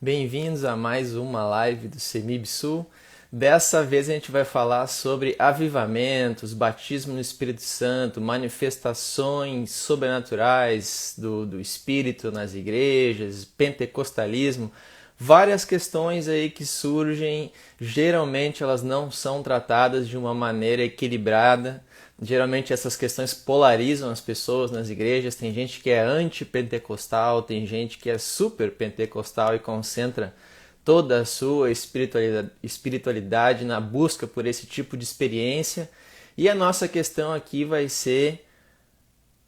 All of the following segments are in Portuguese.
Bem-vindos a mais uma live do CEMIB Sul. Dessa vez a gente vai falar sobre avivamentos, batismo no Espírito Santo, manifestações sobrenaturais do Espírito nas igrejas, pentecostalismo, várias questões aí que surgem. Geralmente elas não são tratadas de uma maneira equilibrada. Geralmente essas questões polarizam as pessoas nas igrejas. Tem gente que é antipentecostal, tem gente que é super pentecostal e concentra toda a sua espiritualidade na busca por esse tipo de experiência. E a nossa questão aqui vai ser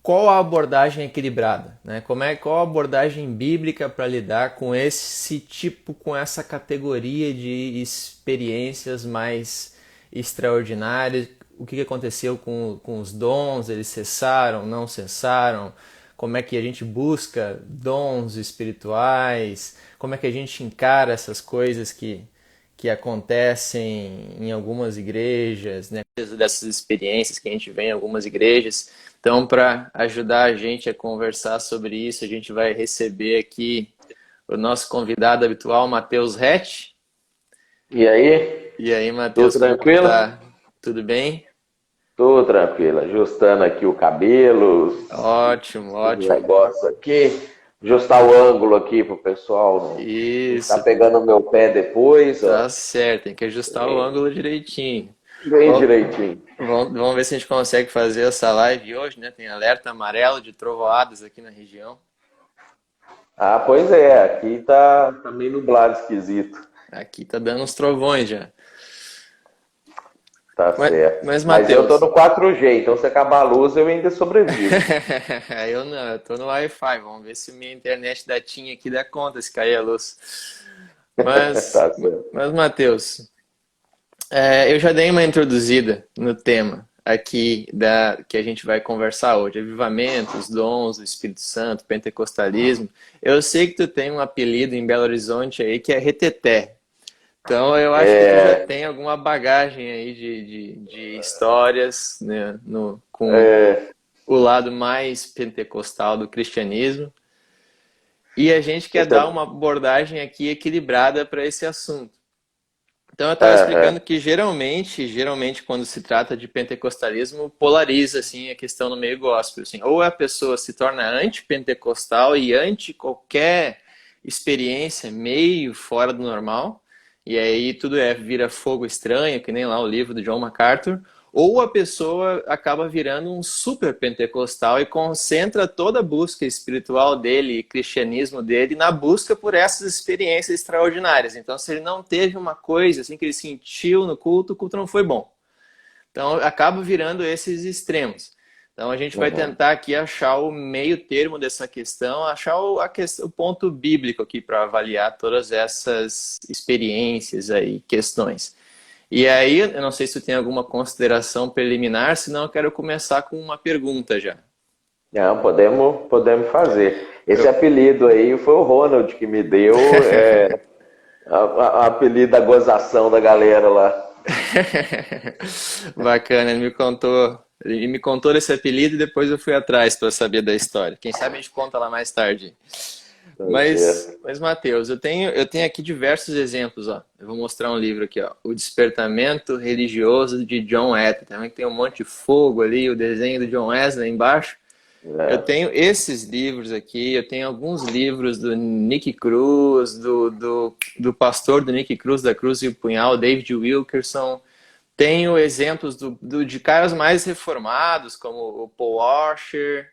qual a abordagem equilibrada, né? Qual a abordagem bíblica para lidar com esse tipo, com essa categoria de experiências mais extraordinárias. O que aconteceu com os dons? Eles cessaram, não cessaram? Como é que a gente busca dons espirituais? Como é que a gente encara essas coisas que acontecem em algumas igrejas, né? Dessas experiências que a gente vê em algumas igrejas. Então, para ajudar a gente a conversar sobre isso, a gente vai receber aqui o nosso convidado habitual, Matheus Rett. E aí? E aí, Tudo Matheus, como é que tu tranquilo? tá? Tudo bem? Tudo tranquilo. Ajustando aqui o cabelo, Ótimo, os ótimo. negócios aqui. Ajustar o ângulo aqui pro pessoal não ficar Isso, pegando no meu pé depois, ó. tá certo, tem que ajustar o ângulo direitinho. Bem Ó, direitinho. vamos ver se a gente consegue fazer essa live hoje, né? Tem alerta amarelo de trovoadas aqui na região. Ah, pois é. Aqui tá meio nublado, esquisito. Aqui tá dando uns trovões já. Tá certo. Mas Mas eu tô Matheus, no 4G, então se acabar a luz eu ainda sobrevivo. eu não, eu tô no Wi-Fi. Vamos ver se minha internet datinha aqui dá conta se cair a luz. Mas, Tá certo. mas Matheus, eu já dei uma introduzida no tema aqui que a gente vai conversar hoje, avivamentos, dons do Espírito Santo, pentecostalismo. Eu sei que tu tem um apelido em Belo Horizonte aí que é Reteté. Então eu acho que tu já É, tem alguma bagagem aí de histórias, né, com é, o lado mais pentecostal do cristianismo. E a gente quer esse dar é- uma abordagem aqui equilibrada para esse assunto. Então eu estava explicando Aham. que geralmente quando se trata de pentecostalismo, polariza assim a questão no meio gospel, assim, ou a pessoa se torna antipentecostal e anti qualquer experiência meio fora do normal, e aí tudo vira fogo estranho, que nem lá o livro do John MacArthur, ou a pessoa acaba virando um super pentecostal e concentra toda a busca espiritual dele e cristianismo dele na busca por essas experiências extraordinárias. Então, se ele não teve uma coisa assim que ele sentiu no culto, o culto não foi bom. Então, acaba virando esses extremos. Então, a gente vai Uhum. tentar aqui achar o meio termo dessa questão, achar o ponto bíblico aqui para avaliar todas essas experiências aí, questões. E aí, eu não sei se tu tem alguma consideração preliminar, senão eu quero começar com uma pergunta já. Não, podemos fazer. Esse Eu... apelido aí foi o Ronald que me deu, apelido da gozação da galera lá. Bacana, ele me contou desse apelido e depois eu fui atrás para saber da história. Quem sabe a gente conta lá mais tarde. Tá certo. Mas Matheus, eu tenho aqui diversos exemplos, ó. Eu vou mostrar um livro aqui, ó. O Despertamento Religioso de John Wesley. Também tem um monte de fogo ali, o desenho do John Wesley embaixo. Eu É. tenho esses livros aqui, eu tenho alguns livros do Nick Cruz, do pastor do Nick Cruz, da Cruz e o Punhal, David Wilkerson. Tenho exemplos de caras mais reformados, como o Paul Washer.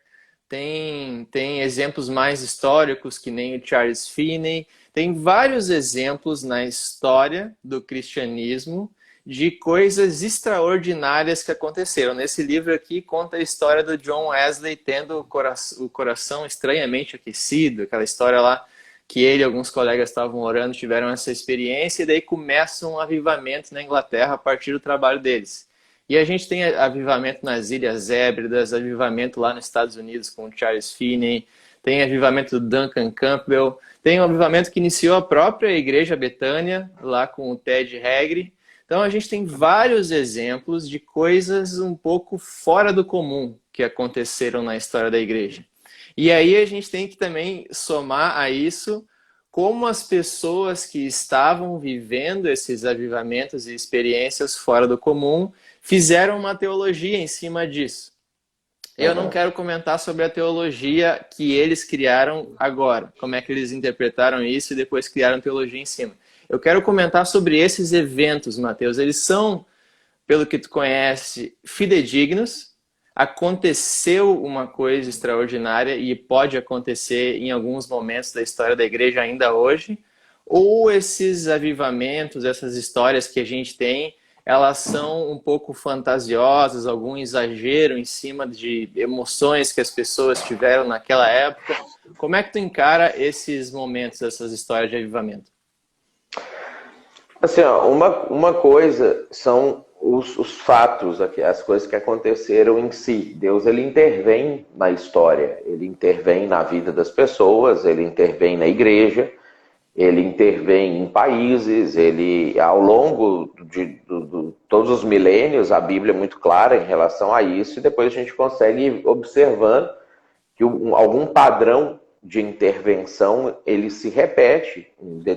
Tem exemplos mais históricos, que nem o Charles Finney. Tem vários exemplos na história do cristianismo de coisas extraordinárias que aconteceram. Nesse livro aqui conta a história do John Wesley tendo o coração estranhamente aquecido, aquela história lá que ele e alguns colegas estavam orando, tiveram essa experiência, e daí começa um avivamento na Inglaterra a partir do trabalho deles. E a gente tem avivamento nas Ilhas Hébridas, avivamento lá nos Estados Unidos com o Charles Finney, tem avivamento do Duncan Campbell, tem um avivamento que iniciou a própria Igreja Betânia, lá com o Ted Haggard. Então a gente tem vários exemplos de coisas um pouco fora do comum que aconteceram na história da igreja. E aí a gente tem que também somar a isso como as pessoas que estavam vivendo esses avivamentos e experiências fora do comum fizeram uma teologia em cima disso. Eu não quero comentar sobre a teologia que eles criaram agora, como é que eles interpretaram isso e depois criaram teologia em cima. Eu quero comentar sobre esses eventos, Mateus. Eles são, pelo que tu conhece, fidedignos. Aconteceu uma coisa extraordinária e pode acontecer em alguns momentos da história da igreja ainda hoje. Ou esses avivamentos, essas histórias que a gente tem, elas são um pouco fantasiosas, algum exagero em cima de emoções que as pessoas tiveram naquela época. Como é que tu encara esses momentos, essas histórias de avivamento? Assim, ó, uma coisa são os fatos, as coisas que aconteceram em si. Deus, ele intervém na história, ele intervém na vida das pessoas, ele intervém na igreja, ele intervém em países, ele, ao longo de todos os milênios, a Bíblia é muito clara em relação a isso, e depois a gente consegue ir observando que algum padrão de intervenção, ele se repete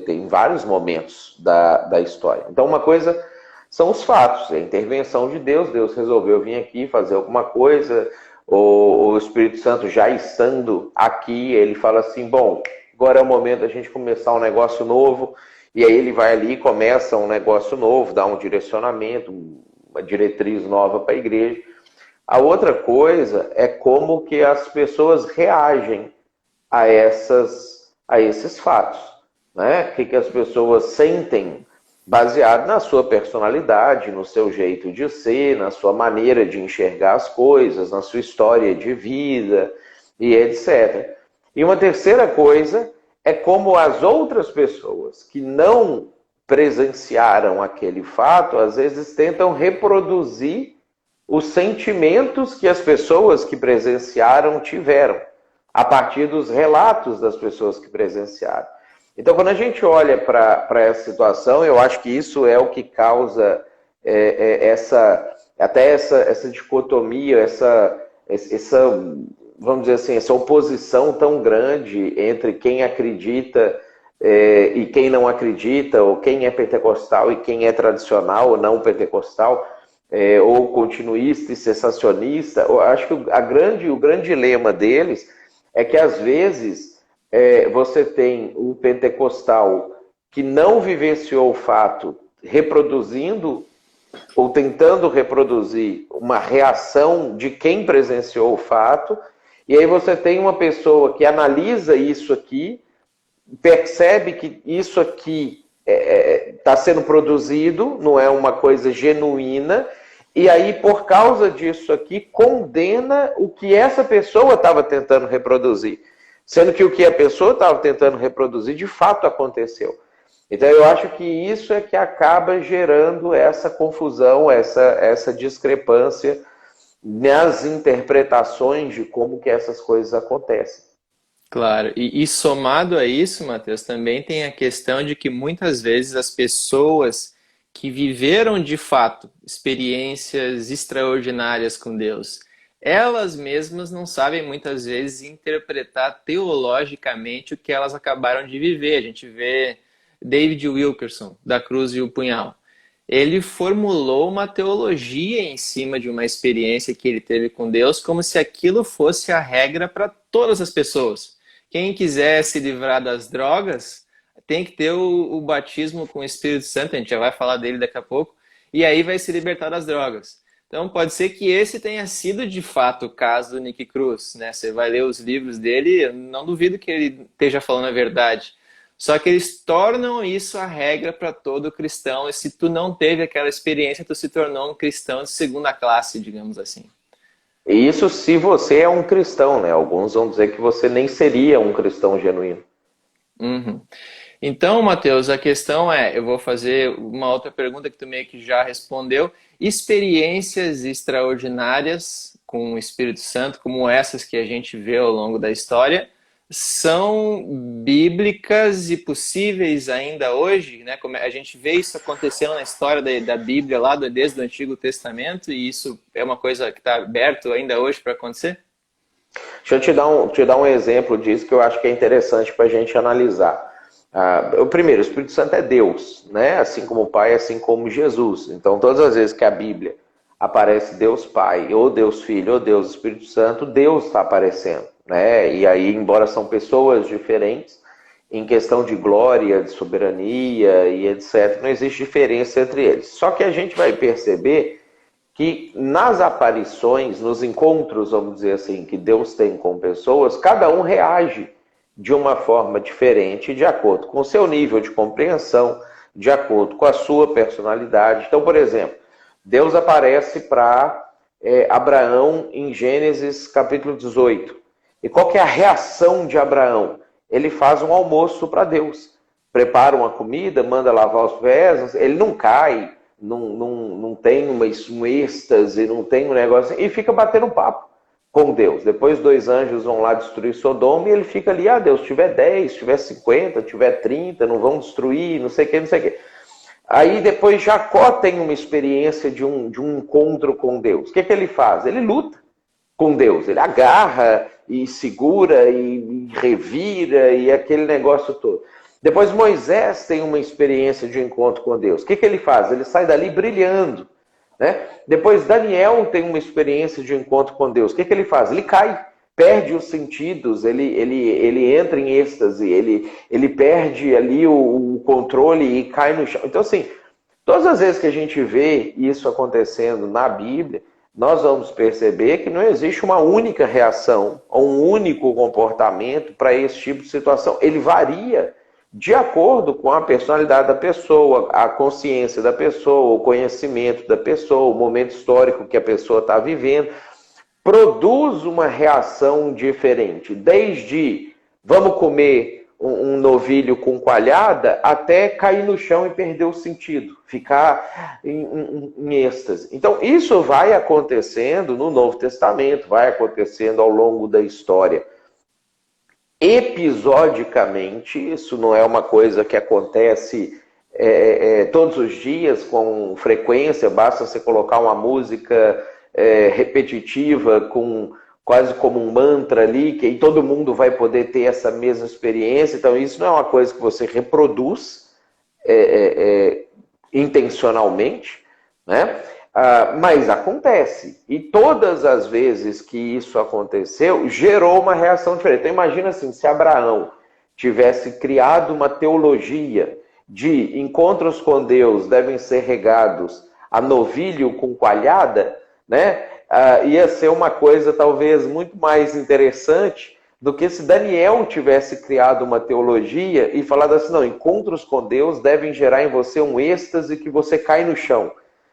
em vários momentos da história. Então, uma coisa são os fatos, a intervenção de Deus. Deus resolveu vir aqui fazer alguma coisa, o Espírito Santo já estando aqui, ele fala assim, bom, agora é o momento da gente começar um negócio novo, e aí ele vai ali e começa um negócio novo, dá um direcionamento, uma diretriz nova para a igreja. A outra coisa é como que as pessoas reagem a esses fatos, né? O que as pessoas sentem baseado na sua personalidade, no seu jeito de ser, na sua maneira de enxergar as coisas, na sua história de vida e etc. E uma terceira coisa é como as outras pessoas que não presenciaram aquele fato, às vezes tentam reproduzir os sentimentos que as pessoas que presenciaram tiveram, a partir dos relatos das pessoas que presenciaram. Então, quando a gente olha para essa situação, eu acho que isso é o que causa essa dicotomia, essa, vamos dizer assim, essa oposição tão grande entre quem acredita e quem não acredita, ou quem é pentecostal e quem é tradicional ou não pentecostal, ou continuista e cessacionista. Eu acho que o grande dilema deles é que, às vezes, você tem o pentecostal que não vivenciou o fato reproduzindo ou tentando reproduzir uma reação de quem presenciou o fato, e aí você tem uma pessoa que analisa isso aqui, percebe que isso aqui está sendo produzido, não é uma coisa genuína, e aí, por causa disso aqui, condena o que essa pessoa estava tentando reproduzir. Sendo que o que a pessoa estava tentando reproduzir, de fato, aconteceu. Então, eu acho que isso é que acaba gerando essa confusão, essa discrepância nas interpretações de como que essas coisas acontecem. Claro, e somado a isso, Matheus, também tem a questão de que muitas vezes as pessoas que viveram de fato experiências extraordinárias com Deus, elas mesmas não sabem muitas vezes interpretar teologicamente o que elas acabaram de viver. A gente vê David Wilkerson, da Cruz e o Punhal. Ele formulou uma teologia em cima de uma experiência que ele teve com Deus, como se aquilo fosse a regra para todas as pessoas. Quem quiser se livrar das drogas tem que ter o batismo com o Espírito Santo, a gente já vai falar dele daqui a pouco, e aí vai se libertar das drogas. Então pode ser que esse tenha sido de fato o caso do Nick Cruz, né? Você vai ler os livros dele, eu não duvido que ele esteja falando a verdade. Só que eles tornam isso a regra para todo cristão, e se tu não teve aquela experiência, tu se tornou um cristão de segunda classe, digamos assim. E isso se você é um cristão, né? Alguns vão dizer que você nem seria um cristão genuíno. Uhum. Então, Matheus, a questão é, eu vou fazer uma outra pergunta que tu meio que já respondeu. Experiências extraordinárias com o Espírito Santo, como essas que a gente vê ao longo da história, são bíblicas e possíveis ainda hoje, né? Como a gente vê isso acontecendo na história da Bíblia lá desde o Antigo Testamento, e isso é uma coisa que está aberto ainda hoje para acontecer? Deixa eu te dar um exemplo disso que eu acho que é interessante para a gente analisar. O primeiro, o Espírito Santo é Deus, né? Assim como o Pai, assim como Jesus. Então, todas as vezes que a Bíblia aparece Deus Pai, ou Deus Filho, ou Deus Espírito Santo, Deus está aparecendo, né? E aí, embora são pessoas diferentes, em questão de glória, de soberania e etc., não existe diferença entre eles. Só que a gente vai perceber que nas aparições, nos encontros, vamos dizer assim, que Deus tem com pessoas, cada um reage de uma forma diferente, de acordo com o seu nível de compreensão, de acordo com a sua personalidade. Então, por exemplo, Deus aparece para Abraão em Gênesis capítulo 18. E qual que é a reação de Abraão? Ele faz um almoço para Deus. Prepara uma comida, manda lavar os pés, ele não cai, não tem um êxtase, não tem um negócio, e fica batendo papo com Deus. Depois 2 anjos vão lá destruir Sodoma e ele fica ali, Deus, tiver 10, tiver 50, tiver 30, não vão destruir, não sei o que, não sei o que. Aí depois Jacó tem uma experiência de um encontro com Deus. O que ele faz? Ele luta com Deus, ele agarra e segura e revira e aquele negócio todo. Depois Moisés tem uma experiência de encontro com Deus. O que ele faz? Ele sai dali brilhando, né? Depois Daniel tem uma experiência de encontro com Deus. O que ele faz? Ele cai, perde os sentidos, ele entra em êxtase, ele perde ali o controle e cai no chão. Então, assim, todas as vezes que a gente vê isso acontecendo na Bíblia, nós vamos perceber que não existe uma única reação, ou um único comportamento para esse tipo de situação. Ele varia de acordo com a personalidade da pessoa, a consciência da pessoa, o conhecimento da pessoa, o momento histórico que a pessoa está vivendo, produz uma reação diferente, desde vamos comer um novilho com coalhada até cair no chão e perder o sentido, ficar em êxtase. Então isso vai acontecendo no Novo Testamento, vai acontecendo ao longo da história. Episodicamente, isso não é uma coisa que acontece todos os dias com frequência, basta você colocar uma música repetitiva, quase como um mantra ali, que aí todo mundo vai poder ter essa mesma experiência. Então isso não é uma coisa que você reproduz intencionalmente, né? Mas acontece. E todas as vezes que isso aconteceu, gerou uma reação diferente. Então imagina assim, se Abraão tivesse criado uma teologia de encontros com Deus devem ser regados a novilho com coalhada, né? Ia ser uma coisa talvez muito mais interessante do que se Daniel tivesse criado uma teologia e falado assim, não, encontros com Deus devem gerar em você um êxtase que você cai no chão.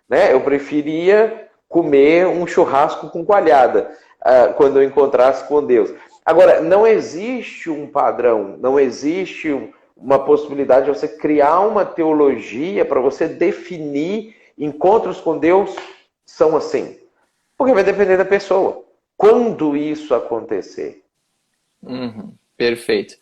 Né? Eu preferia comer um churrasco com coalhada quando eu encontrasse com Deus. Agora, não existe um padrão, não existe uma possibilidade de você criar uma teologia para você definir encontros com Deus são assim. Porque vai depender da pessoa. Quando isso acontecer? Perfeito.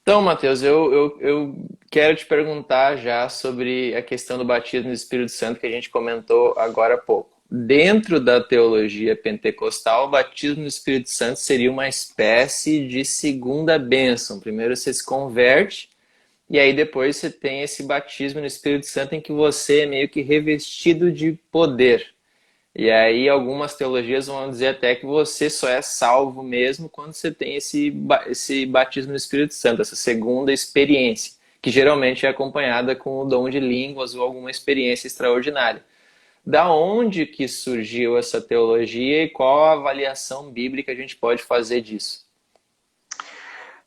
Então, Matheus, eu quero te perguntar já sobre a questão do batismo do Espírito Santo que a gente comentou agora há pouco. Dentro da teologia pentecostal, o batismo do Espírito Santo seria uma espécie de segunda bênção. Primeiro você se converte e aí depois você tem esse batismo no Espírito Santo em que você é meio que revestido de poder. E aí algumas teologias vão dizer até que você só é salvo mesmo quando você tem esse batismo no Espírito Santo, essa segunda experiência, que geralmente é acompanhada com o dom de línguas ou alguma experiência extraordinária. Da onde que surgiu essa teologia e qual a avaliação bíblica a gente pode fazer disso?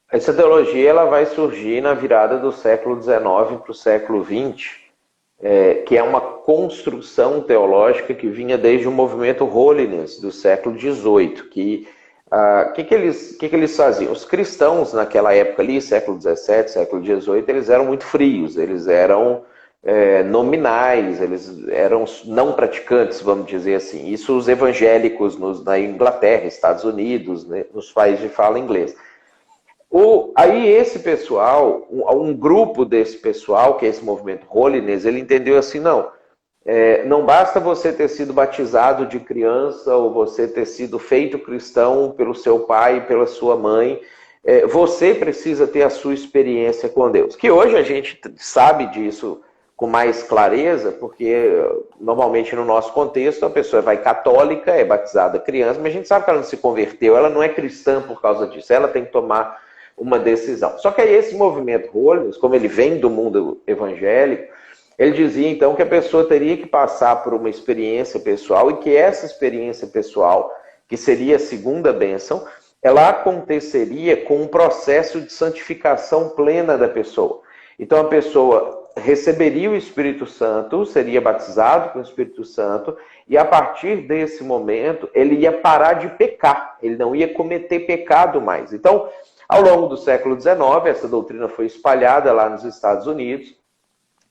Essa teologia ela vai surgir na virada do século XIX para o século XX, que é uma construção teológica que vinha desde o movimento Holiness do século XVIII. Que eles faziam? Os cristãos naquela época ali, século XVII, século XVIII, eles eram muito frios, eles eram nominais, eles eram não praticantes, vamos dizer assim. Isso os evangélicos na Inglaterra, Estados Unidos, né, nos países de fala inglesa. Aí esse pessoal, um grupo desse pessoal, que é esse movimento Holiness, ele entendeu assim, não basta você ter sido batizado de criança ou você ter sido feito cristão pelo seu pai e pela sua mãe, você precisa ter a sua experiência com Deus. Que hoje a gente sabe disso com mais clareza, porque normalmente no nosso contexto a pessoa vai católica, é batizada criança, mas a gente sabe que ela não se converteu, ela não é cristã por causa disso, ela tem que tomar uma decisão. Só que aí esse movimento Holiness, como ele vem do mundo evangélico, ele dizia então que a pessoa teria que passar por uma experiência pessoal e que essa experiência pessoal, que seria a segunda bênção, ela aconteceria com um processo de santificação plena da pessoa. Então a pessoa receberia o Espírito Santo, seria batizado com o Espírito Santo, e a partir desse momento ele ia parar de pecar, ele não ia cometer pecado mais. Então, ao longo do século XIX, essa doutrina foi espalhada lá nos Estados Unidos.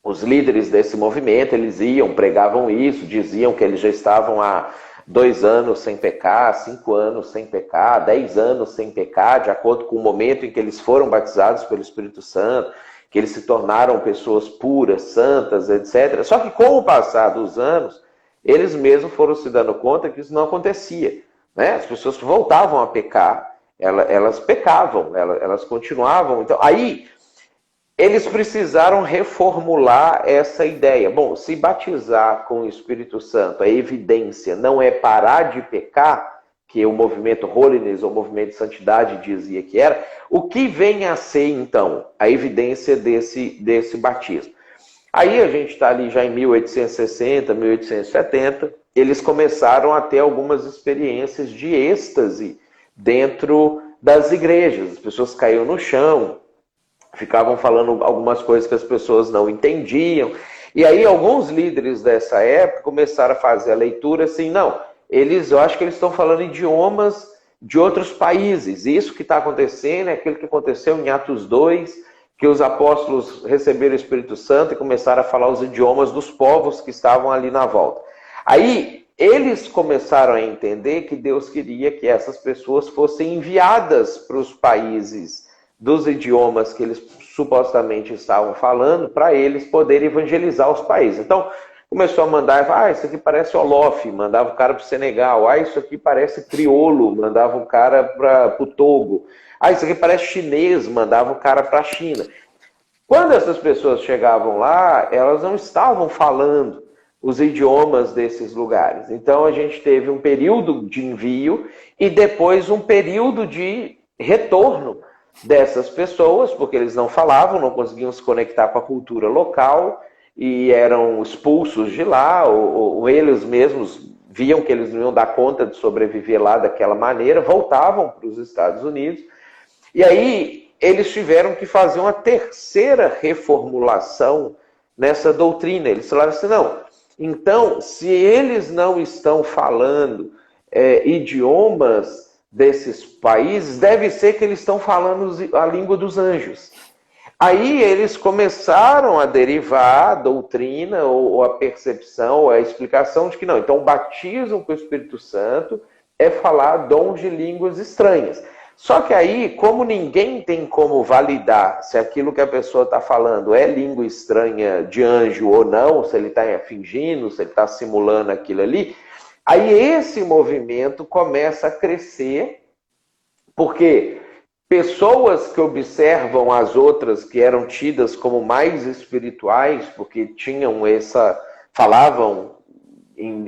Os líderes desse movimento, eles iam, pregavam isso, diziam que eles já estavam há 2 anos sem pecar, 5 anos sem pecar, 10 anos sem pecar, de acordo com o momento em que eles foram batizados pelo Espírito Santo, que eles se tornaram pessoas puras, santas, etc. Só que com o passar dos anos, eles mesmos foram se dando conta que isso não acontecia, né? As pessoas voltavam a pecar, elas pecavam, elas continuavam. Então, aí, eles precisaram reformular essa ideia. Bom, se batizar com o Espírito Santo, a evidência não é parar de pecar, que o movimento Holiness, ou o movimento de santidade dizia que era, o que vem a ser, então, a evidência desse batismo? Aí a gente está ali já em 1860, 1870, eles começaram a ter algumas experiências de êxtase dentro das igrejas. As pessoas caíam no chão, ficavam falando algumas coisas que as pessoas não entendiam. E aí alguns líderes dessa época começaram a fazer a leitura assim, não, eu acho que eles estão falando idiomas de outros países. Isso que está acontecendo é aquilo que aconteceu em Atos 2, que os apóstolos receberam o Espírito Santo e começaram a falar os idiomas dos povos que estavam ali na volta. Aí eles começaram a entender que Deus queria que essas pessoas fossem enviadas para os países dos idiomas que eles supostamente estavam falando, para eles poderem evangelizar os países. Então, começou a mandar, isso aqui parece Olof, mandava o cara para o Senegal. Isso aqui parece crioulo, mandava o cara para o Togo. Isso aqui parece chinês, mandava o cara para a China. Quando essas pessoas chegavam lá, elas não estavam falando os idiomas desses lugares. Então a gente teve um período de envio e depois um período de retorno dessas pessoas, porque eles não falavam, não conseguiam se conectar com a cultura local e eram expulsos de lá, ou eles mesmos viam que eles não iam dar conta de sobreviver lá daquela maneira, voltavam para os Estados Unidos. E aí eles tiveram que fazer uma terceira reformulação nessa doutrina. Eles falaram assim, não, então, se eles não estão falando idiomas desses países, deve ser que eles estão falando a língua dos anjos. Aí eles começaram a derivar a doutrina, ou a percepção, ou a explicação de que não, então o batismo com o Espírito Santo é falar dons de línguas estranhas. Só que aí, como ninguém tem como validar se aquilo que a pessoa está falando é língua estranha de anjo ou não, se ele está fingindo, se ele está simulando aquilo ali, aí esse movimento começa a crescer, porque pessoas que observam as outras que eram tidas como mais espirituais, porque tinham falavam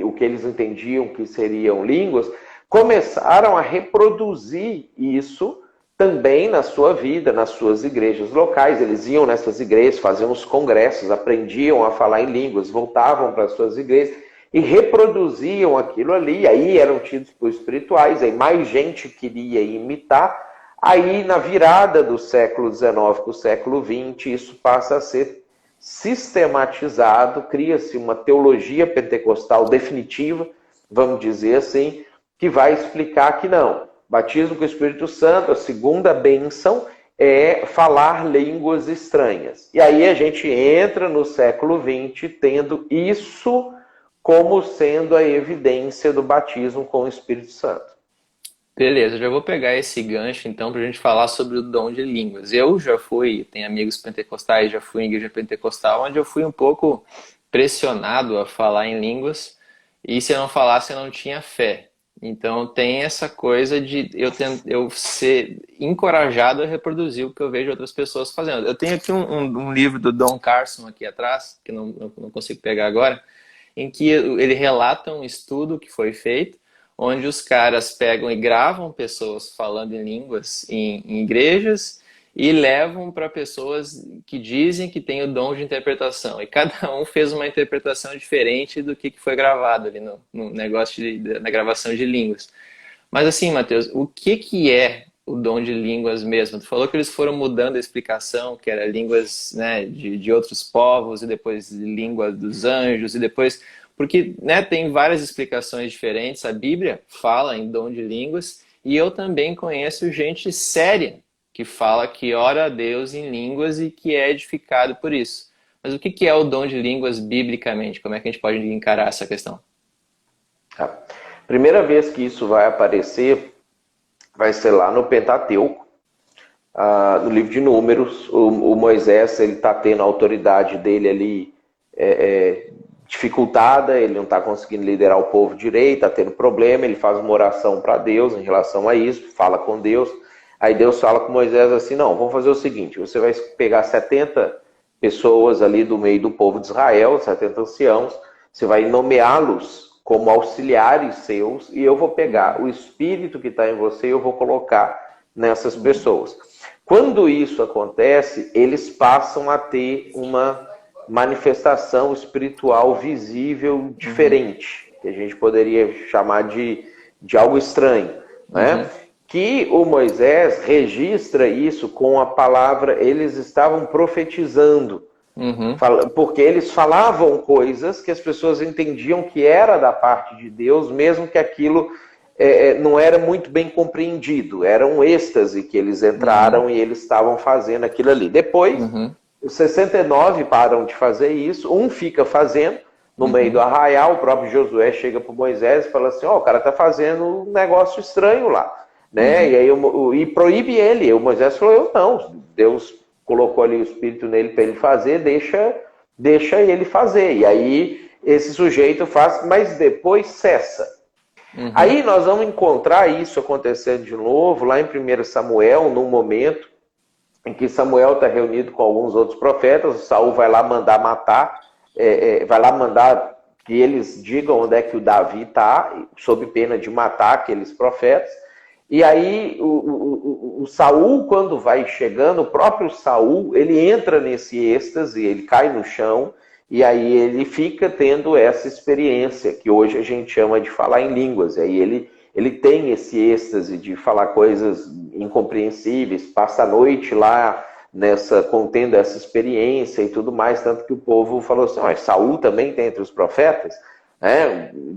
o que eles entendiam que seriam línguas, começaram a reproduzir isso também na sua vida, nas suas igrejas locais. Eles iam nessas igrejas, faziam os congressos, aprendiam a falar em línguas, voltavam para as suas igrejas e reproduziam aquilo ali. Aí eram tidos por espirituais, aí mais gente queria imitar. Aí, na virada do século XIX para o século XX, isso passa a ser sistematizado, cria-se uma teologia pentecostal definitiva, vamos dizer assim, que vai explicar que não. Batismo com o Espírito Santo, a segunda bênção, é falar línguas estranhas. E aí a gente entra no século XX tendo isso como sendo a evidência do batismo com o Espírito Santo. Beleza, já vou pegar esse gancho então para a gente falar sobre o dom de línguas. Eu já tenho amigos pentecostais, já fui em igreja pentecostal, onde eu fui um pouco pressionado a falar em línguas, e se eu não falasse eu não tinha fé. Então tem essa coisa de eu ser encorajado a reproduzir o que eu vejo outras pessoas fazendo. Eu tenho aqui um livro do Don Carson aqui atrás, que não consigo pegar agora, em que ele relata um estudo que foi feito, onde os caras pegam e gravam pessoas falando em línguas em igrejas e levam para pessoas que dizem que têm o dom de interpretação. E cada um fez uma interpretação diferente do que foi gravado ali no negócio na gravação de línguas. Mas assim, Matheus, o que é o dom de línguas mesmo? Tu falou que eles foram mudando a explicação, que era línguas, né, de outros povos, e depois língua dos anjos, e depois... Porque, né, tem várias explicações diferentes. A Bíblia fala em dom de línguas, e eu também conheço gente séria que fala que ora a Deus em línguas e que é edificado por isso. Mas o que é o dom de línguas biblicamente? Como é que a gente pode encarar essa questão? Tá. Primeira vez que isso vai aparecer vai ser lá no Pentateuco, no livro de Números. O Moisés, ele está tendo a autoridade dele ali dificultada, ele não está conseguindo liderar o povo direito, está tendo problema, ele faz uma oração para Deus em relação a isso, fala com Deus. Aí Deus fala com Moisés assim, não, vamos fazer o seguinte, você vai pegar 70 pessoas ali do meio do povo de Israel, 70 anciãos, você vai nomeá-los como auxiliares seus, e eu vou pegar o espírito que está em você e eu vou colocar nessas pessoas. Quando isso acontece, eles passam a ter uma manifestação espiritual visível diferente, que a gente poderia chamar de algo estranho, né? Que o Moisés registra isso com a palavra, eles estavam profetizando, porque eles falavam coisas que as pessoas entendiam que era da parte de Deus, mesmo que aquilo não era muito bem compreendido, era um êxtase que eles entraram e eles estavam fazendo aquilo ali. Depois, os 69 param de fazer isso, um fica fazendo, no meio do arraial, o próprio Josué chega para Moisés e fala assim, o cara está fazendo um negócio estranho lá. Né? E aí e proíbe ele. O Moisés falou, eu não. Deus colocou ali o espírito nele para ele fazer, deixa ele fazer. E aí esse sujeito faz, mas depois cessa. Aí nós vamos encontrar isso acontecendo de novo lá em 1 Samuel, num momento em que Samuel está reunido com alguns outros profetas, Saul vai lá mandar matar, vai lá mandar que eles digam onde é que o Davi está, sob pena de matar aqueles profetas. E aí o Saul, quando vai chegando, o próprio Saul, ele entra nesse êxtase, ele cai no chão, e aí ele fica tendo essa experiência, que hoje a gente chama de falar em línguas. E aí ele tem esse êxtase de falar coisas incompreensíveis, passa a noite lá contendo essa experiência e tudo mais, tanto que o povo falou assim, Saul também tem entre os profetas?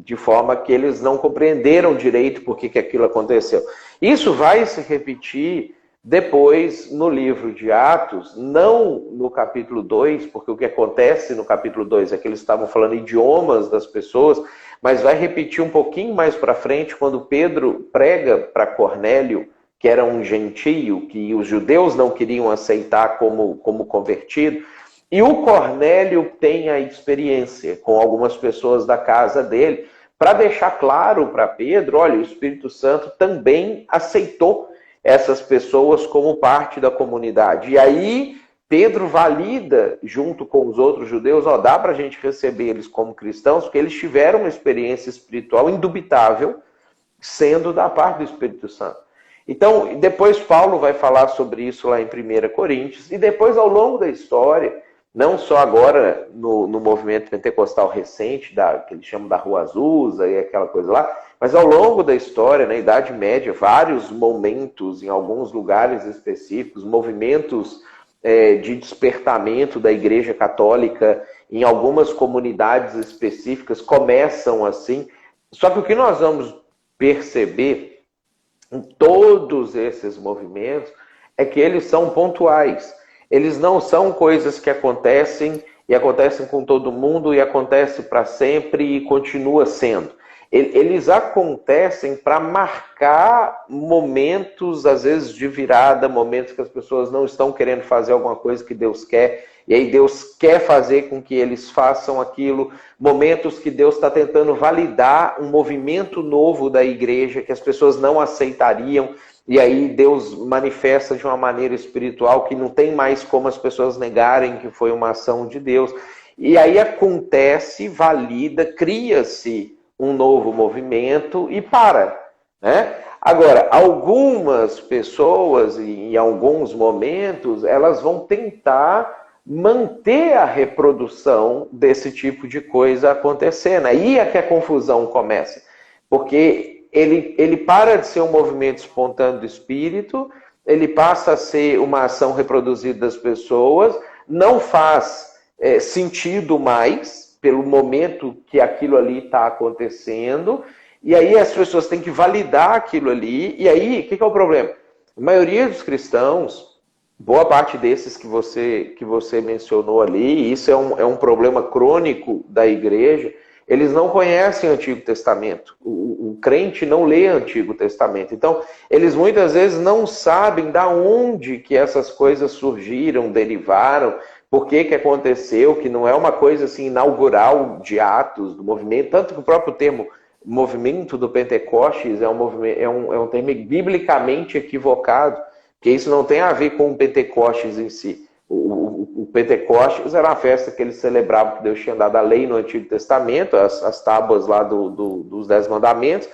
De forma que eles não compreenderam direito por que aquilo aconteceu. Isso vai se repetir depois no livro de Atos, não no capítulo 2, porque o que acontece no capítulo 2 é que eles estavam falando idiomas das pessoas, mas vai repetir um pouquinho mais para frente, quando Pedro prega para Cornélio, que era um gentio, que os judeus não queriam aceitar como convertido. E o Cornélio tem a experiência com algumas pessoas da casa dele, para deixar claro para Pedro, olha, o Espírito Santo também aceitou essas pessoas como parte da comunidade. E aí Pedro valida, junto com os outros judeus, dá para a gente receber eles como cristãos, porque eles tiveram uma experiência espiritual indubitável, sendo da parte do Espírito Santo. Então, depois Paulo vai falar sobre isso lá em 1 Coríntios, e depois, ao longo da história, não só agora no movimento pentecostal recente, que eles chamam da Rua Azusa e aquela coisa lá, mas ao longo da história, na Idade Média, vários momentos, em alguns lugares específicos, movimentos de despertamento da Igreja Católica, em algumas comunidades específicas, começam assim. Só que o que nós vamos perceber em todos esses movimentos é que eles são pontuais. Eles não são coisas que acontecem e acontecem com todo mundo e acontece para sempre e continua sendo. Eles acontecem para marcar momentos, às vezes, de virada, momentos que as pessoas não estão querendo fazer alguma coisa que Deus quer e aí Deus quer fazer com que eles façam aquilo, momentos que Deus está tentando validar um movimento novo da igreja, que as pessoas não aceitariam, e aí Deus manifesta de uma maneira espiritual que não tem mais como as pessoas negarem que foi uma ação de Deus. E aí acontece, valida, cria-se um novo movimento e para, né? Agora, algumas pessoas, em alguns momentos, elas vão tentar manter a reprodução desse tipo de coisa acontecendo. Aí é que a confusão começa. Porque ele para de ser um movimento espontâneo do espírito, ele passa a ser uma ação reproduzida das pessoas, não faz sentido mais pelo momento que aquilo ali está acontecendo, e aí as pessoas têm que validar aquilo ali, e aí, o que é o problema? A maioria dos cristãos, boa parte desses que você mencionou ali, e isso é um problema crônico da igreja, eles não conhecem o Antigo Testamento. O crente não lê o Antigo Testamento. Então, eles muitas vezes não sabem da onde que essas coisas surgiram, derivaram, por que que aconteceu, que não é uma coisa assim inaugural de Atos, do movimento, tanto que o próprio termo movimento do Pentecostes é um termo biblicamente equivocado, porque isso não tem a ver com o Pentecostes em si. O Pentecostes era uma festa que eles celebravam, que Deus tinha dado a lei no Antigo Testamento, as tábuas lá dos 10 mandamentos,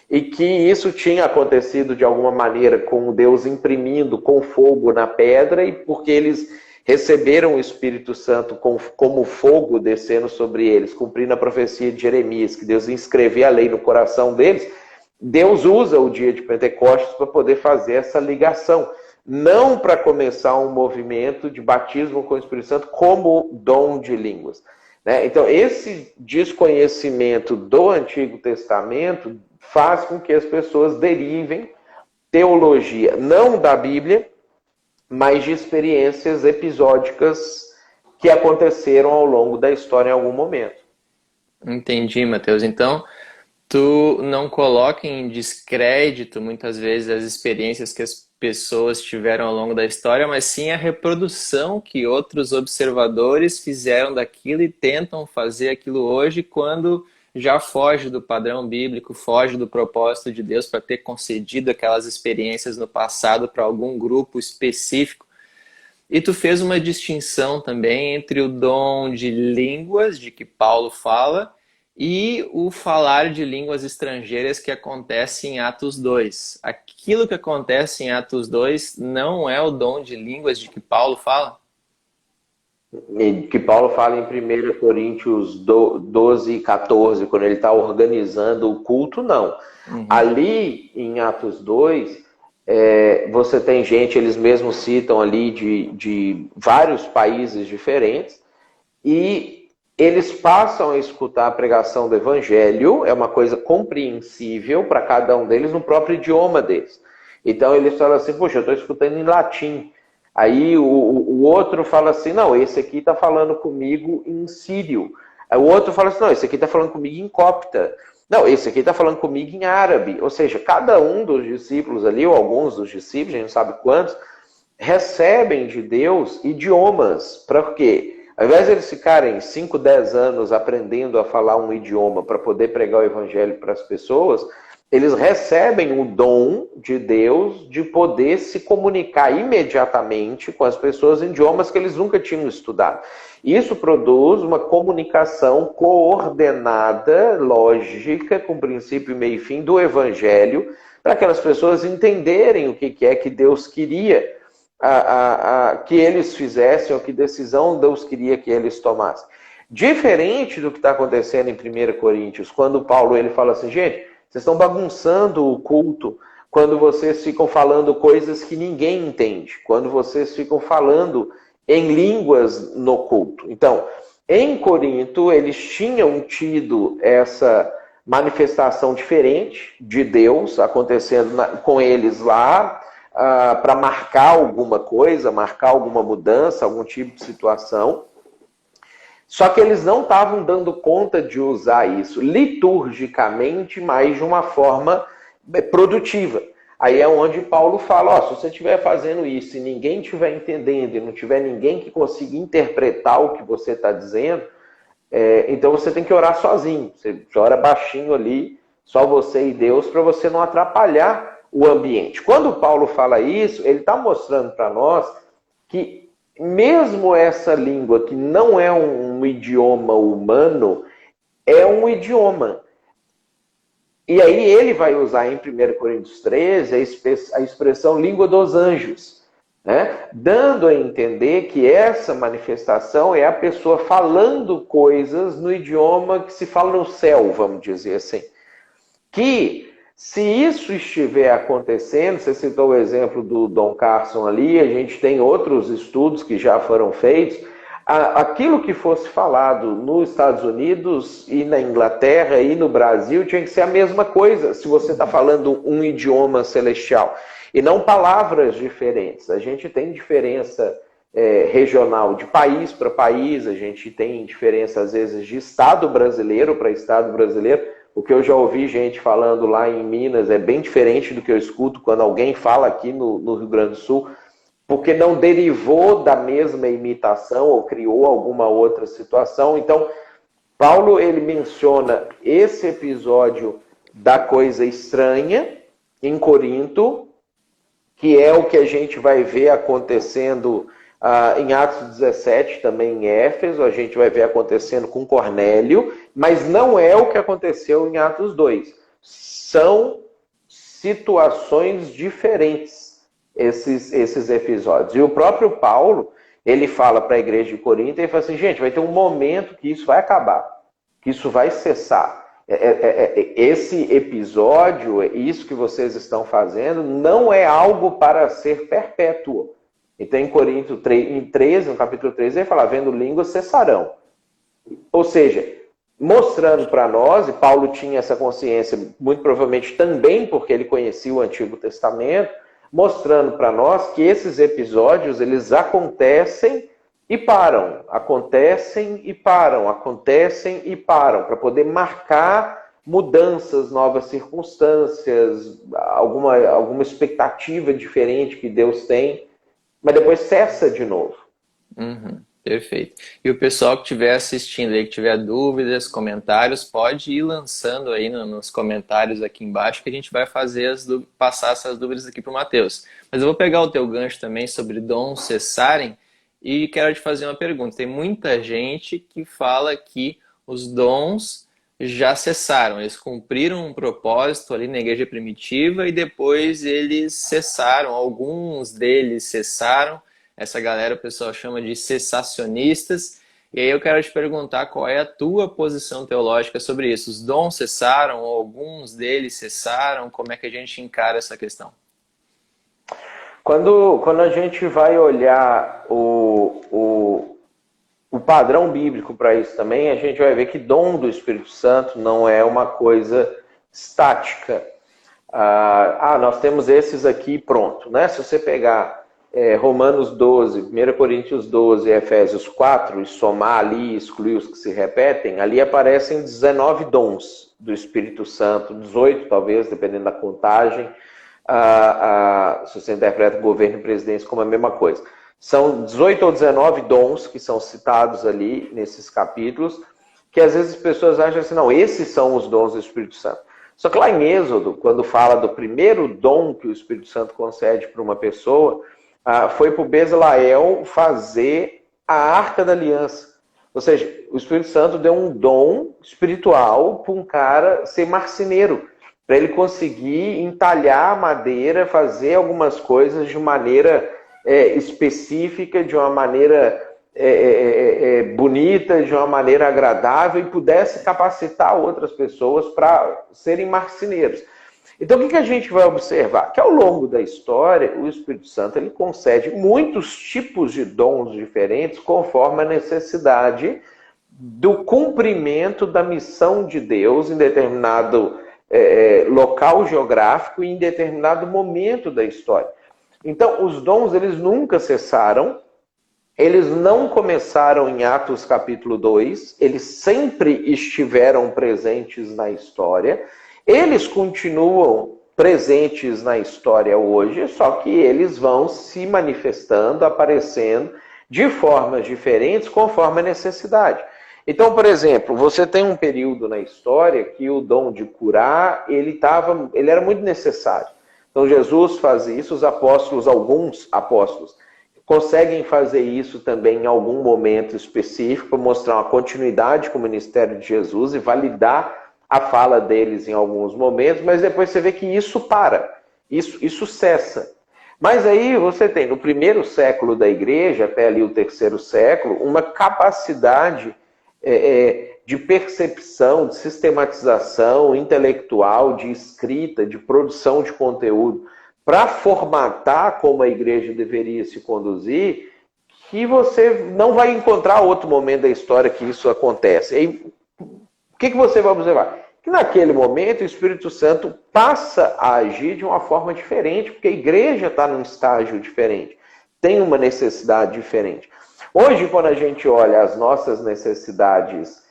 e que isso tinha acontecido de alguma maneira com Deus imprimindo com fogo na pedra, e porque eles receberam o Espírito Santo como fogo descendo sobre eles, cumprindo a profecia de Jeremias, que Deus ia escrever a lei no coração deles. Deus usa o dia de Pentecostes para poder fazer essa ligação, não para começar um movimento de batismo com o Espírito Santo como dom de línguas, né? Então, esse desconhecimento do Antigo Testamento faz com que as pessoas derivem teologia, não da Bíblia, mas de experiências episódicas que aconteceram ao longo da história em algum momento. Entendi, Mateus. Então, tu não coloca em descrédito, muitas vezes, as experiências que as pessoas tiveram ao longo da história, mas sim a reprodução que outros observadores fizeram daquilo e tentam fazer aquilo hoje, quando já foge do padrão bíblico, foge do propósito de Deus para ter concedido aquelas experiências no passado para algum grupo específico. E tu fez uma distinção também entre o dom de línguas, de que Paulo fala, e o falar de línguas estrangeiras que acontece em Atos 2. Aquilo que acontece em Atos 2 não é o dom de línguas de que Paulo fala? Que Paulo fala em 1 Coríntios 12 e 14, quando ele está organizando o culto, não. Uhum. Ali, em Atos 2, você tem gente, eles mesmos citam ali de vários países diferentes, e eles passam a escutar a pregação do Evangelho, é uma coisa compreensível para cada um deles no próprio idioma deles. Então eles falam assim, poxa, eu estou escutando em latim. Aí o outro fala assim, não, esse aqui está falando comigo em sírio. Aí o outro fala assim, não, esse aqui está falando comigo em copta. Não, esse aqui está falando comigo em árabe. Ou seja, cada um dos discípulos ali, ou alguns dos discípulos, a gente não sabe quantos, recebem de Deus idiomas. Para quê? Ao invés de eles ficarem 5, 10 anos aprendendo a falar um idioma para poder pregar o evangelho para as pessoas, eles recebem o dom de Deus de poder se comunicar imediatamente com as pessoas em idiomas que eles nunca tinham estudado. Isso produz uma comunicação coordenada, lógica, com princípio, meio e fim do evangelho, para aquelas pessoas entenderem o que é que Deus queria que eles fizessem, ou que decisão Deus queria que eles tomassem. Diferente do que está acontecendo em 1 Coríntios, quando Paulo ele fala assim, gente, vocês estão bagunçando o culto quando vocês ficam falando coisas que ninguém entende, quando vocês ficam falando em línguas no culto. Então, em Corinto, eles tinham tido essa manifestação diferente de Deus acontecendo com eles lá, para marcar alguma coisa, marcar alguma mudança, algum tipo de situação. Só que eles não estavam dando conta de usar isso liturgicamente, mas de uma forma produtiva. Aí é onde Paulo fala, ó, se você estiver fazendo isso e ninguém estiver entendendo, e não tiver ninguém que consiga interpretar o que você está dizendo, então você tem que orar sozinho. Você ora baixinho ali, só você e Deus, para você não atrapalhar o ambiente. Quando Paulo fala isso, ele está mostrando para nós que mesmo essa língua, que não é um idioma humano, é um idioma. E aí ele vai usar em 1 Coríntios 13 a expressão língua dos anjos, né? Dando a entender que essa manifestação é a pessoa falando coisas no idioma que se fala no céu, vamos dizer assim. Que se isso estiver acontecendo, você citou o exemplo do Don Carson ali, a gente tem outros estudos que já foram feitos, aquilo que fosse falado nos Estados Unidos e na Inglaterra e no Brasil tinha que ser a mesma coisa, se você está falando um idioma celestial, e não palavras diferentes. A gente tem diferença regional de país para país, a gente tem diferença às vezes de estado brasileiro para estado brasileiro. O que eu já ouvi gente falando lá em Minas é bem diferente do que eu escuto quando alguém fala aqui no Rio Grande do Sul, porque não derivou da mesma imitação ou criou alguma outra situação. Então, Paulo ele menciona esse episódio da coisa estranha em Corinto, que é o que a gente vai ver acontecendo em Atos 17, também em Éfeso, a gente vai ver acontecendo com Cornélio, mas não é o que aconteceu em Atos 2. São situações diferentes, esses episódios. E o próprio Paulo, ele fala para a igreja de Corinto, ele fala assim, gente, vai ter um momento que isso vai acabar, que isso vai cessar. Esse episódio, isso que vocês estão fazendo, não é algo para ser perpétuo. Então, em Coríntios 13, no capítulo 13, ele fala, vendo línguas cessarão. Ou seja, mostrando para nós, e Paulo tinha essa consciência, muito provavelmente também porque ele conhecia o Antigo Testamento, mostrando para nós que esses episódios, eles acontecem e param, acontecem e param, acontecem e param, para poder marcar mudanças, novas circunstâncias, alguma expectativa diferente que Deus tem, mas depois cessa de novo. Perfeito. E o pessoal que estiver assistindo aí, que tiver dúvidas, comentários, pode ir lançando aí nos comentários aqui embaixo que a gente vai passar essas dúvidas aqui para o Matheus. Mas eu vou pegar o teu gancho também sobre dons cessarem e quero te fazer uma pergunta. Tem muita gente que fala que os dons já cessaram, eles cumpriram um propósito ali na igreja primitiva e depois eles cessaram, alguns deles cessaram. Essa galera o pessoal chama de cessacionistas. E aí eu quero te perguntar qual é a tua posição teológica sobre isso. Os dons cessaram, ou alguns deles cessaram? Como é que a gente encara essa questão? Quando a gente vai olhar o padrão bíblico para isso também, a gente vai ver que dom do Espírito Santo não é uma coisa estática. Nós temos esses aqui pronto, né? Se você pegar Romanos 12, 1 Coríntios 12 e Efésios 4 e somar ali e excluir os que se repetem, ali aparecem 19 dons do Espírito Santo, 18 talvez, dependendo da contagem, se você interpreta governo e presidência como a mesma coisa. São 18 ou 19 dons que são citados ali nesses capítulos, que às vezes as pessoas acham assim, não, esses são os dons do Espírito Santo. Só que lá em Êxodo, quando fala do primeiro dom que o Espírito Santo concede para uma pessoa, foi para o Bezaleel fazer a Arca da Aliança. Ou seja, o Espírito Santo deu um dom espiritual para um cara ser marceneiro, para ele conseguir entalhar a madeira, fazer algumas coisas de maneira específica, de uma maneira bonita, de uma maneira agradável e pudesse capacitar outras pessoas para serem marceneiros. Então, o que a gente vai observar? Que ao longo da história, o Espírito Santo ele concede muitos tipos de dons diferentes conforme a necessidade do cumprimento da missão de Deus em determinado local geográfico e em determinado momento da história. Então, os dons eles nunca cessaram, eles não começaram em Atos capítulo 2, eles sempre estiveram presentes na história. Eles continuam presentes na história hoje, só que eles vão se manifestando, aparecendo de formas diferentes conforme a necessidade. Então, por exemplo, você tem um período na história que o dom de curar, ele era muito necessário. Então, Jesus faz isso, os apóstolos, alguns apóstolos, conseguem fazer isso também em algum momento específico, para mostrar uma continuidade com o ministério de Jesus e validar a fala deles em alguns momentos, mas depois você vê que isso para, isso cessa. Mas aí você tem, no primeiro século da igreja, até ali o terceiro século, uma capacidade de percepção, de sistematização intelectual, de escrita, de produção de conteúdo, para formatar como a igreja deveria se conduzir, que você não vai encontrar outro momento da história que isso acontece. E o que você vai observar? Que naquele momento o Espírito Santo passa a agir de uma forma diferente, porque a igreja está num estágio diferente, tem uma necessidade diferente. Hoje, quando a gente olha as nossas necessidades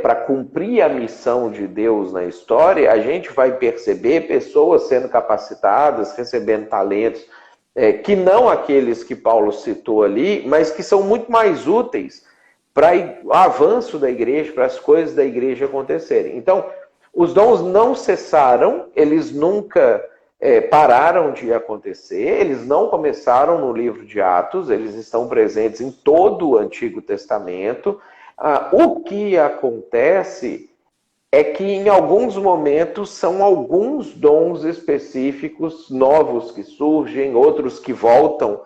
para cumprir a missão de Deus na história, a gente vai perceber pessoas sendo capacitadas, recebendo talentos, que não aqueles que Paulo citou ali, mas que são muito mais úteis para o avanço da igreja, para as coisas da igreja acontecerem. Então, os dons não cessaram, eles nunca pararam de acontecer, eles não começaram no livro de Atos, eles estão presentes em todo o Antigo Testamento. O que acontece é que em alguns momentos são alguns dons específicos novos que surgem, outros que voltam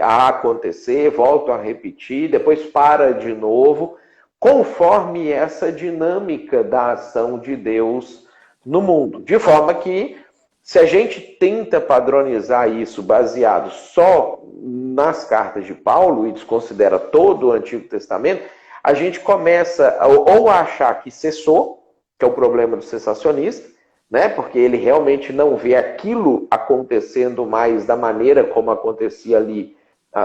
a acontecer, voltam a repetir, depois para de novo, conforme essa dinâmica da ação de Deus no mundo. De forma que, se a gente tenta padronizar isso baseado só nas cartas de Paulo e desconsidera todo o Antigo Testamento, a gente começa ou a achar que cessou, que é o problema do cessacionista, né? Porque ele realmente não vê aquilo acontecendo mais da maneira como acontecia ali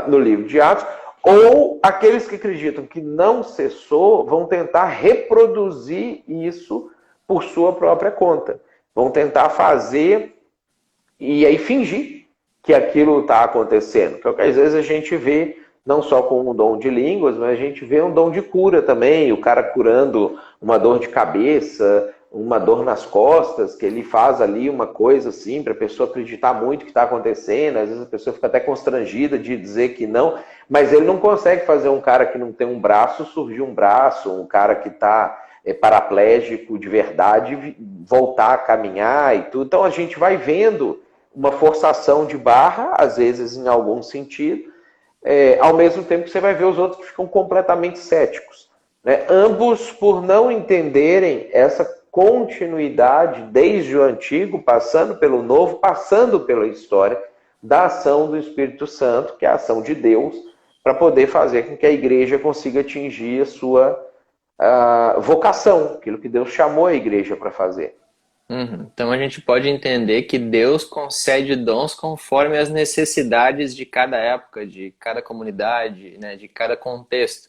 no livro de Atos, ou aqueles que acreditam que não cessou vão tentar reproduzir isso por sua própria conta. Vão tentar fazer e aí fingir que aquilo está acontecendo. Porque às vezes a gente vê, não só com um dom de línguas, mas a gente vê um dom de cura também. O cara curando uma dor de cabeça, uma dor nas costas, que ele faz ali uma coisa assim, para a pessoa acreditar muito que está acontecendo. Às vezes a pessoa fica até constrangida de dizer que não, mas ele não consegue fazer um cara que não tem um braço surgir um braço, um cara que está paraplégico de verdade voltar a caminhar e tudo. Então a gente vai vendo uma forçação de barra, às vezes em algum sentido, ao mesmo tempo que você vai ver os outros que ficam completamente céticos, né? Ambos por não entenderem essa continuidade desde o antigo, passando pelo novo, passando pela história da ação do Espírito Santo, que é a ação de Deus, para poder fazer com que a igreja consiga atingir a sua vocação, aquilo que Deus chamou a igreja para fazer. Então a gente pode entender que Deus concede dons conforme as necessidades de cada época, de cada comunidade, né, de cada contexto.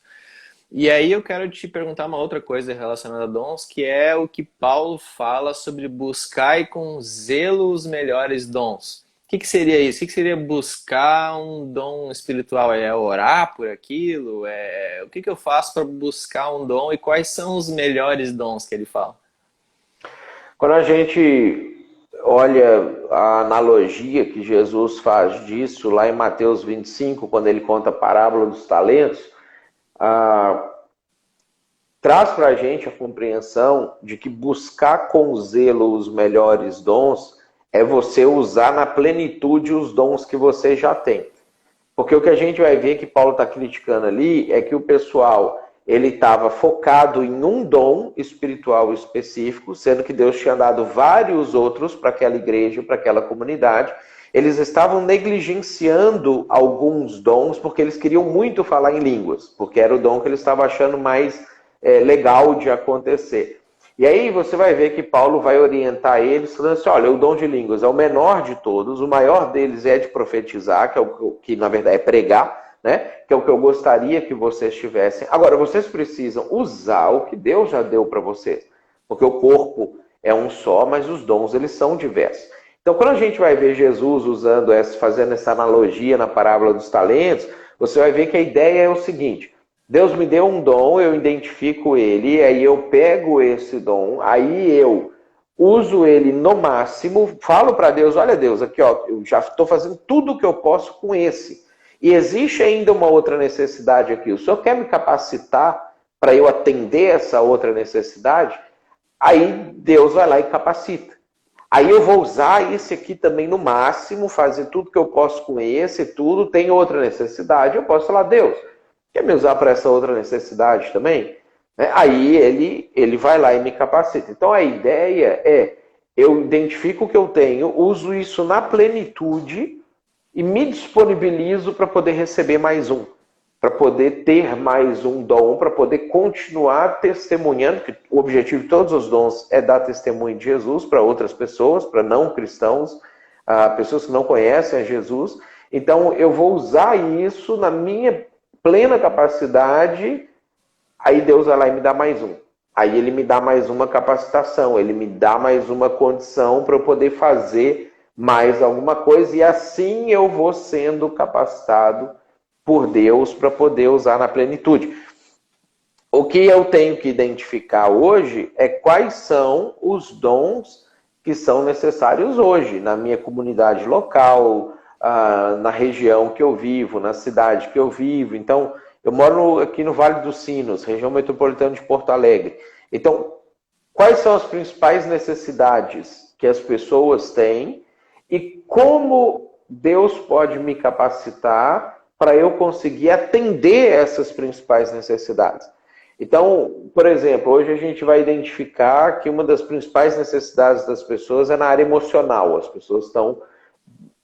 E aí eu quero te perguntar uma outra coisa relacionada a dons, que é o que Paulo fala sobre buscar com zelo os melhores dons. O que seria isso? O que seria buscar um dom espiritual? É orar por aquilo? O que eu faço para buscar um dom? E quais são os melhores dons que ele fala? Quando a gente olha a analogia que Jesus faz disso, lá em Mateus 25, quando ele conta a parábola dos talentos, traz para a gente a compreensão de que buscar com zelo os melhores dons é você usar na plenitude os dons que você já tem. Porque o que a gente vai ver que Paulo está criticando ali é que o pessoal ele estava focado em um dom espiritual específico, sendo que Deus tinha dado vários outros para aquela igreja, para aquela comunidade. Eles estavam negligenciando alguns dons porque eles queriam muito falar em línguas, porque era o dom que eles estavam achando mais legal de acontecer. E aí você vai ver que Paulo vai orientar eles falando assim, olha, o dom de línguas é o menor de todos, o maior deles é de profetizar, que é o que na verdade é pregar, né? Que é o que eu gostaria que vocês tivessem. Agora, vocês precisam usar o que Deus já deu para vocês, porque o corpo é um só, mas os dons eles são diversos. Então, quando a gente vai ver Jesus fazendo essa analogia na parábola dos talentos, você vai ver que a ideia é o seguinte: Deus me deu um dom, eu identifico ele, aí eu pego esse dom, aí eu uso ele no máximo, falo para Deus: olha Deus, aqui ó, eu já estou fazendo tudo o que eu posso com esse. E existe ainda uma outra necessidade aqui. O Senhor quer me capacitar para eu atender essa outra necessidade? Aí Deus vai lá e capacita. Aí eu vou usar esse aqui também no máximo, fazer tudo que eu posso com esse, tudo. Tem outra necessidade, eu posso falar: Deus, quer me usar para essa outra necessidade também? Aí ele vai lá e me capacita. Então a ideia é, eu identifico o que eu tenho, uso isso na plenitude e me disponibilizo para poder receber mais um, para poder ter mais um dom, para poder continuar testemunhando, que o objetivo de todos os dons é dar testemunho de Jesus para outras pessoas, para não cristãos, pessoas que não conhecem a Jesus. Então eu vou usar isso na minha plena capacidade. Aí Deus vai lá e me dá mais um. Aí ele me dá mais uma capacitação, ele me dá mais uma condição para eu poder fazer mais alguma coisa, e assim eu vou sendo capacitado por Deus para poder usar na plenitude. O que eu tenho que identificar hoje é quais são os dons que são necessários hoje, na minha comunidade local, na região que eu vivo, na cidade que eu vivo. Então, eu moro aqui no Vale dos Sinos, região metropolitana de Porto Alegre. Então, quais são as principais necessidades que as pessoas têm e como Deus pode me capacitar para eu conseguir atender essas principais necessidades? Então, por exemplo, hoje a gente vai identificar que uma das principais necessidades das pessoas é na área emocional. As pessoas estão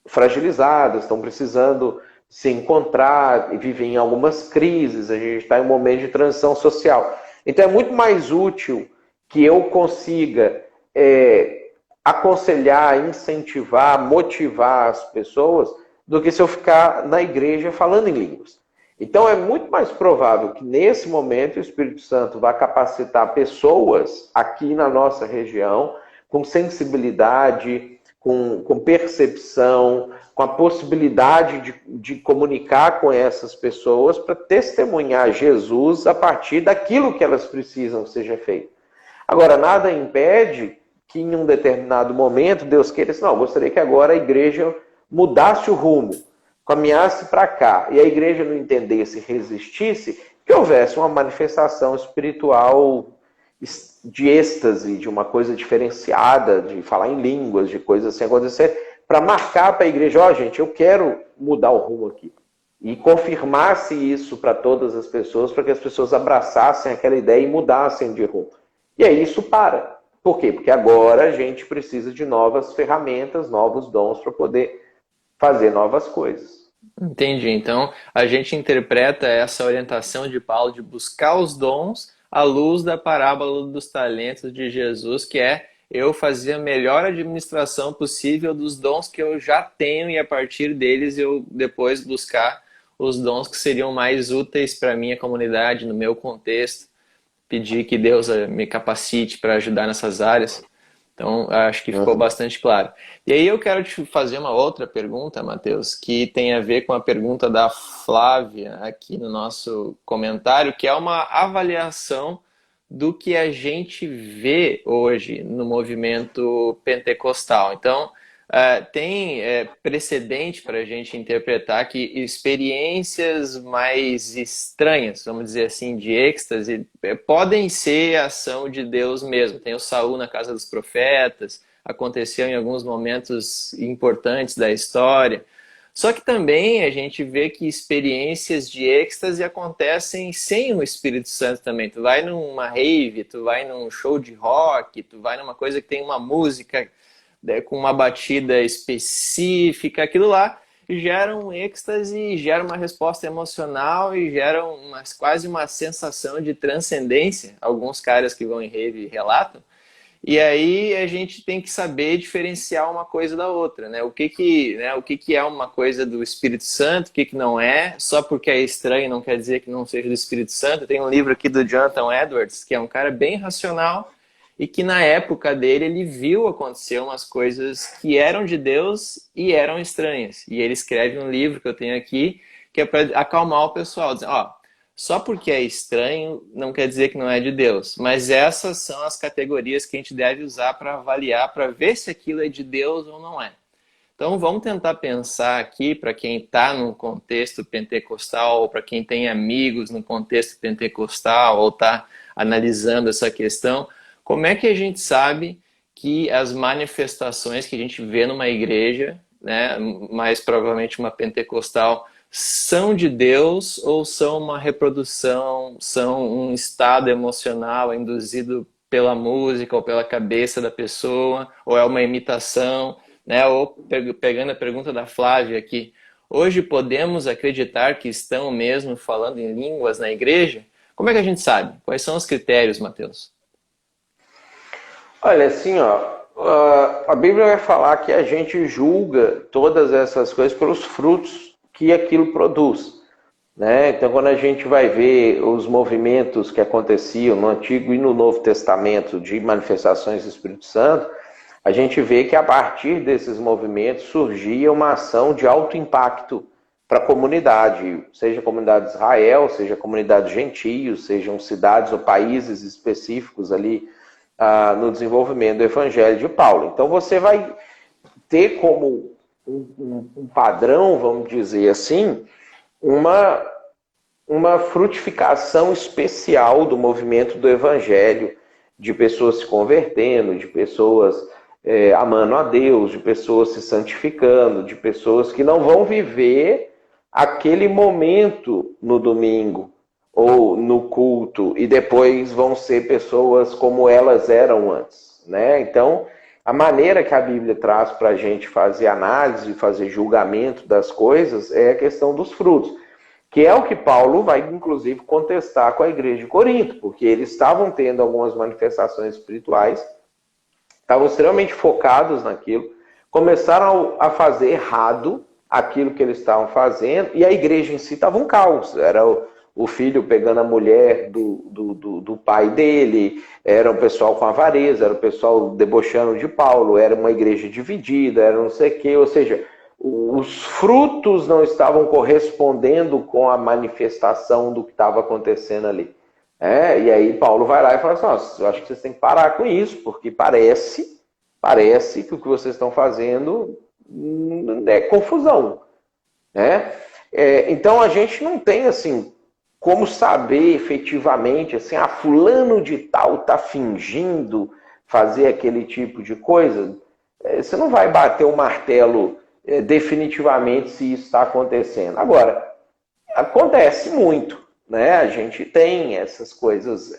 fragilizadas, estão precisando se encontrar e vivem em algumas crises, a gente está em um momento de transição social. Então é muito mais útil que eu consiga aconselhar, incentivar, motivar as pessoas do que se eu ficar na igreja falando em línguas. Então é muito mais provável que nesse momento o Espírito Santo vá capacitar pessoas aqui na nossa região com sensibilidade, com percepção, com a possibilidade de comunicar com essas pessoas para testemunhar Jesus a partir daquilo que elas precisam que seja feito. Agora, nada impede que em um determinado momento Deus queira assim: não, eu gostaria que agora a igreja mudasse o rumo, caminhasse para cá, e a igreja não entendesse, resistisse, que houvesse uma manifestação espiritual de êxtase, de uma coisa diferenciada, de falar em línguas, de coisas assim acontecer, para marcar para a igreja: ó, gente, eu quero mudar o rumo aqui. E confirmasse isso para todas as pessoas, para que as pessoas abraçassem aquela ideia e mudassem de rumo. E aí isso para. Por quê? Porque agora a gente precisa de novas ferramentas, novos dons para poder fazer novas coisas. Entendi. Então, a gente interpreta essa orientação de Paulo de buscar os dons à luz da parábola dos talentos de Jesus, que é: eu fazer a melhor administração possível dos dons que eu já tenho e a partir deles eu depois buscar os dons que seriam mais úteis para a minha comunidade, no meu contexto, pedir que Deus me capacite para ajudar nessas áreas. Então, acho que ficou bastante claro. E aí eu quero te fazer uma outra pergunta, Matheus, que tem a ver com a pergunta da Flávia aqui no nosso comentário, que é uma avaliação do que a gente vê hoje no movimento pentecostal. Então, tem precedente para a gente interpretar que experiências mais estranhas, vamos dizer assim, de êxtase, podem ser ação de Deus mesmo. Tem o Saul na casa dos profetas, aconteceu em alguns momentos importantes da história. Só que também a gente vê que experiências de êxtase acontecem sem o Espírito Santo também. Tu vai numa rave, tu vai num show de rock, tu vai numa coisa que tem uma música com uma batida específica, aquilo lá gera um êxtase, gera uma resposta emocional e gera quase uma sensação de transcendência. Alguns caras que vão em rave relatam. E aí a gente tem que saber diferenciar uma coisa da outra, né? O que é uma coisa do Espírito Santo, o que não é. Só porque é estranho não quer dizer que não seja do Espírito Santo. Tem um livro aqui do Jonathan Edwards, que é um cara bem racional, e que na época dele ele viu acontecer umas coisas que eram de Deus e eram estranhas. E ele escreve um livro que eu tenho aqui, que é para acalmar o pessoal, dizendo, ó, só porque é estranho não quer dizer que não é de Deus, mas essas são as categorias que a gente deve usar para avaliar, para ver se aquilo é de Deus ou não é. Então vamos tentar pensar aqui, para quem está no contexto pentecostal, ou para quem tem amigos no contexto pentecostal, ou está analisando essa questão, como é que a gente sabe que as manifestações que a gente vê numa igreja, né, mais provavelmente uma pentecostal, são de Deus ou são uma reprodução, são um estado emocional induzido pela música ou pela cabeça da pessoa, ou é uma imitação, né? Ou pegando a pergunta da Flávia aqui, hoje podemos acreditar que estão mesmo falando em línguas na igreja? Como é que a gente sabe? Quais são os critérios, Mateus? Olha, assim, ó, a Bíblia vai falar que a gente julga todas essas coisas pelos frutos que aquilo produz, né? Então, quando a gente vai ver os movimentos que aconteciam no Antigo e no Novo Testamento de manifestações do Espírito Santo, a gente vê que a partir desses movimentos surgia uma ação de alto impacto para a comunidade, seja a comunidade de Israel, seja a comunidade gentios, sejam cidades ou países específicos ali no desenvolvimento do Evangelho de Paulo. Então você vai ter como um padrão, vamos dizer assim, uma frutificação especial do movimento do Evangelho, de pessoas se convertendo, de pessoas amando a Deus, de pessoas se santificando, de pessoas que não vão viver aquele momento no domingo ou no culto e depois vão ser pessoas como elas eram antes, né? Então, a maneira que a Bíblia traz para a gente fazer análise, fazer julgamento das coisas é a questão dos frutos, que é o que Paulo vai, inclusive, contestar com a igreja de Corinto, porque eles estavam tendo algumas manifestações espirituais, estavam extremamente focados naquilo, começaram a fazer errado aquilo que eles estavam fazendo, e a igreja em si estava um caos. Era o filho pegando a mulher do pai dele, era o pessoal com avareza, era o pessoal debochando de Paulo, era uma igreja dividida, era não sei o quê, ou seja, os frutos não estavam correspondendo com a manifestação do que estava acontecendo ali. E aí Paulo vai lá e fala assim, nossa, eu acho que vocês têm que parar com isso, porque parece que o que vocês estão fazendo é confusão, né? Então a gente não tem assim como saber efetivamente assim, fulano de tal está fingindo fazer aquele tipo de coisa. Você não vai bater o martelo definitivamente se isso está acontecendo. Agora, acontece muito, né? A gente tem essas coisas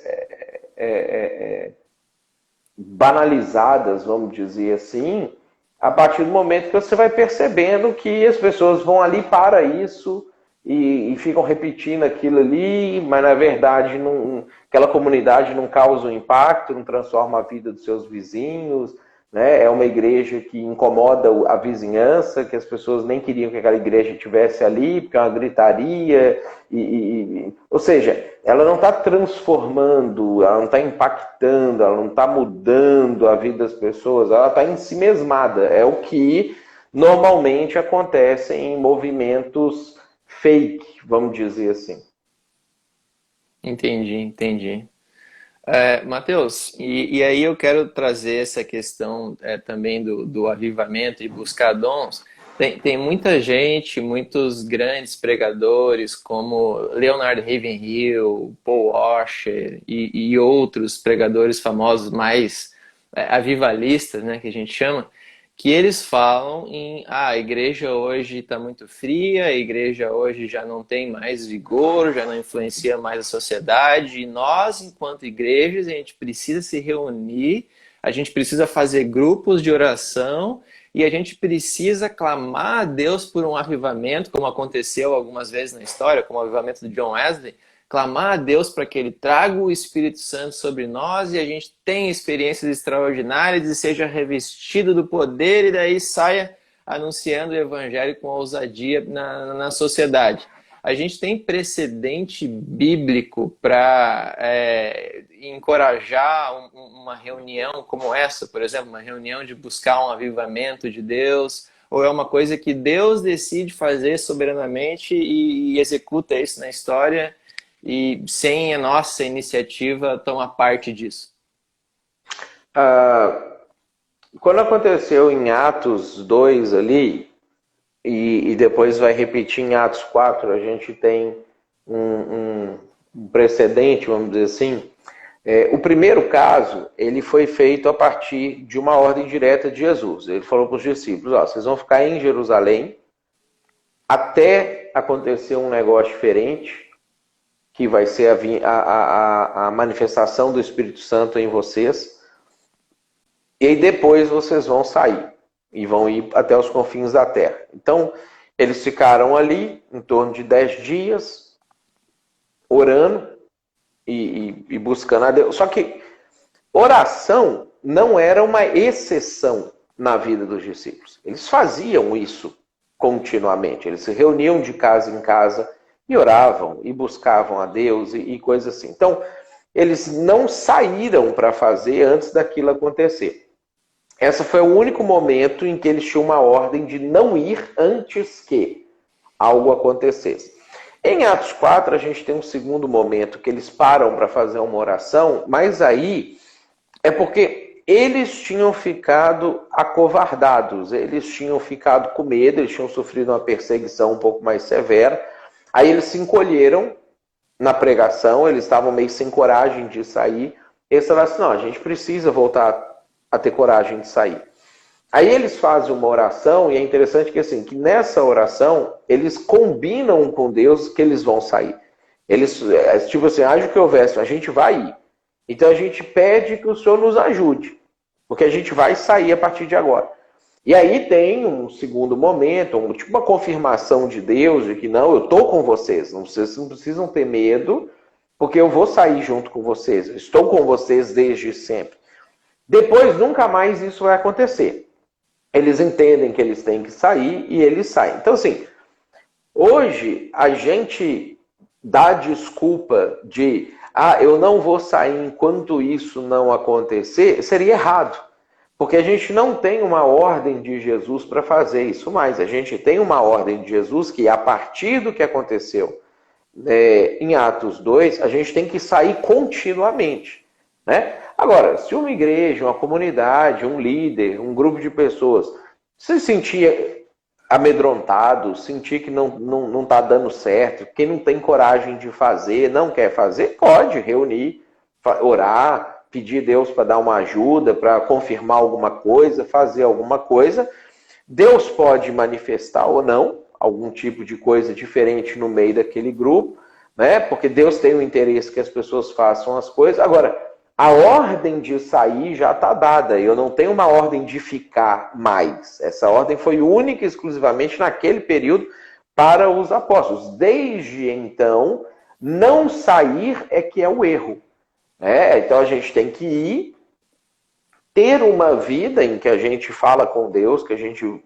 banalizadas, vamos dizer assim, a partir do momento que você vai percebendo que as pessoas vão ali para isso e ficam repetindo aquilo ali, mas na verdade aquela comunidade não causa um impacto, não transforma a vida dos seus vizinhos, né? É uma igreja que incomoda a vizinhança, que as pessoas nem queriam que aquela igreja estivesse ali, porque é uma gritaria, ou seja, ela não está transformando, ela não está impactando, ela não está mudando a vida das pessoas, ela está ensimesmada. É o que normalmente acontece em movimentos fake, vamos dizer assim. Entendi. Mateus, e aí eu quero trazer essa questão também do avivamento e buscar dons. Tem muita gente, muitos grandes pregadores como Leonard Ravenhill, Paul Washer e outros pregadores famosos mais avivalistas, né, que a gente chama, que eles falam a igreja hoje está muito fria, a igreja hoje já não tem mais vigor, já não influencia mais a sociedade, e nós, enquanto igrejas, a gente precisa se reunir, a gente precisa fazer grupos de oração e a gente precisa clamar a Deus por um avivamento, como aconteceu algumas vezes na história, como o avivamento de John Wesley, clamar a Deus para que Ele traga o Espírito Santo sobre nós e a gente tenha experiências extraordinárias e seja revestido do poder e daí saia anunciando o Evangelho com ousadia na sociedade. a gente tem precedente bíblico para encorajar uma reunião como essa, por exemplo, uma reunião de buscar um avivamento de Deus, ou é uma coisa que Deus decide fazer soberanamente e executa isso na história e sem a nossa iniciativa tomar parte disso? Quando aconteceu em Atos 2 ali, e depois vai repetir em Atos 4, a gente tem um precedente, vamos dizer assim. O primeiro caso, ele foi feito a partir de uma ordem direta de Jesus. Ele falou para os discípulos, vocês vão ficar em Jerusalém até acontecer um negócio diferente, que vai ser a manifestação do Espírito Santo em vocês. E aí depois vocês vão sair e vão ir até os confins da terra. Então, eles ficaram ali em torno de 10 dias, orando e buscando a Deus. Só que oração não era uma exceção na vida dos discípulos. Eles faziam isso continuamente. Eles se reuniam de casa em casa e oravam e buscavam a Deus e coisas assim. Então, eles não saíram para fazer antes daquilo acontecer. Esse foi o único momento em que eles tinham uma ordem de não ir antes que algo acontecesse. Em Atos 4, a gente tem um segundo momento que eles param para fazer uma oração, mas aí é porque eles tinham ficado acovardados, eles tinham ficado com medo, eles tinham sofrido uma perseguição um pouco mais severa. Aí eles se encolheram na pregação, eles estavam meio sem coragem de sair. Eles falaram assim, não, a gente precisa voltar a ter coragem de sair. Aí eles fazem uma oração, e é interessante que, assim, que nessa oração, eles combinam com Deus que eles vão sair. Eles, tipo assim, haja o que houvesse, a gente vai ir. Então a gente pede que o Senhor nos ajude, porque a gente vai sair a partir de agora. E aí tem um segundo momento, tipo uma confirmação de Deus, de que não, eu estou com vocês, vocês não precisam ter medo, porque eu vou sair junto com vocês, eu estou com vocês desde sempre. Depois, nunca mais isso vai acontecer. Eles entendem que eles têm que sair e eles saem. Então, assim, hoje a gente dá desculpa de eu não vou sair enquanto isso não acontecer, seria errado. Porque a gente não tem uma ordem de Jesus para fazer isso mais. A gente tem uma ordem de Jesus que, a partir do que aconteceu em Atos 2, a gente tem que sair continuamente, né? Agora, se uma igreja, uma comunidade, um líder, um grupo de pessoas se sentir amedrontado, sentir que não está dando certo, que não tem coragem de fazer, não quer fazer, pode reunir, orar, pedir Deus para dar uma ajuda, para confirmar alguma coisa, fazer alguma coisa. Deus pode manifestar ou não algum tipo de coisa diferente no meio daquele grupo, né? Porque Deus tem o interesse que as pessoas façam as coisas. Agora, a ordem de sair já está dada. Eu não tenho uma ordem de ficar mais. Essa ordem foi única e exclusivamente naquele período para os apóstolos. Desde então, não sair é que é o erro. Então a gente tem que ir, ter uma vida em que a gente fala com Deus, que a gente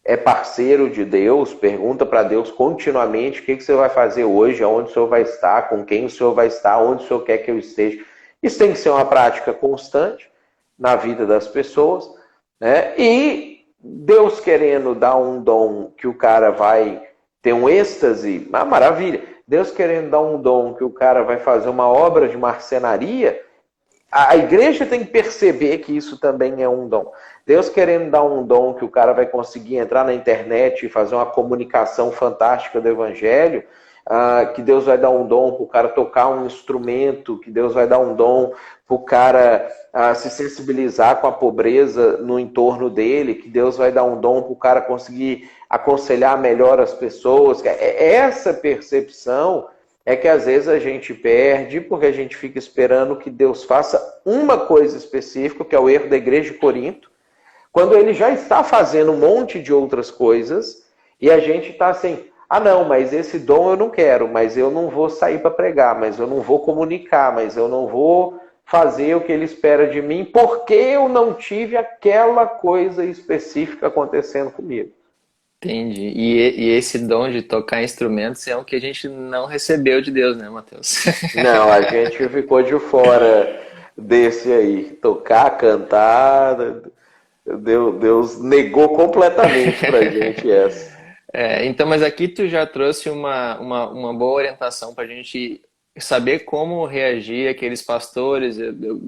é parceiro de Deus, pergunta para Deus continuamente o que você vai fazer hoje, aonde o Senhor vai estar, com quem o Senhor vai estar, onde o Senhor quer que eu esteja. Isso tem que ser uma prática constante na vida das pessoas, né? E Deus querendo dar um dom que o cara vai ter um êxtase, uma maravilha. Deus querendo dar um dom que o cara vai fazer uma obra de marcenaria, a igreja tem que perceber que isso também é um dom. Deus querendo dar um dom que o cara vai conseguir entrar na internet e fazer uma comunicação fantástica do evangelho, que Deus vai dar um dom para o cara tocar um instrumento, que Deus vai dar um dom para o cara se sensibilizar com a pobreza no entorno dele, que Deus vai dar um dom para o cara conseguir aconselhar melhor as pessoas. Essa percepção é que às vezes a gente perde porque a gente fica esperando que Deus faça uma coisa específica, que é o erro da igreja de Corinto, quando ele já está fazendo um monte de outras coisas e a gente está assim, não, mas esse dom eu não quero, mas eu não vou sair para pregar, mas eu não vou comunicar, mas eu não vou fazer o que ele espera de mim, porque eu não tive aquela coisa específica acontecendo comigo. Entendi. E esse dom de tocar instrumentos é um que a gente não recebeu de Deus, né, Matheus? Não, a gente ficou de fora desse aí. Tocar, cantar, Deus negou completamente pra gente essa. Então, mas aqui tu já trouxe uma boa orientação para a gente saber como reagir aqueles pastores. Eu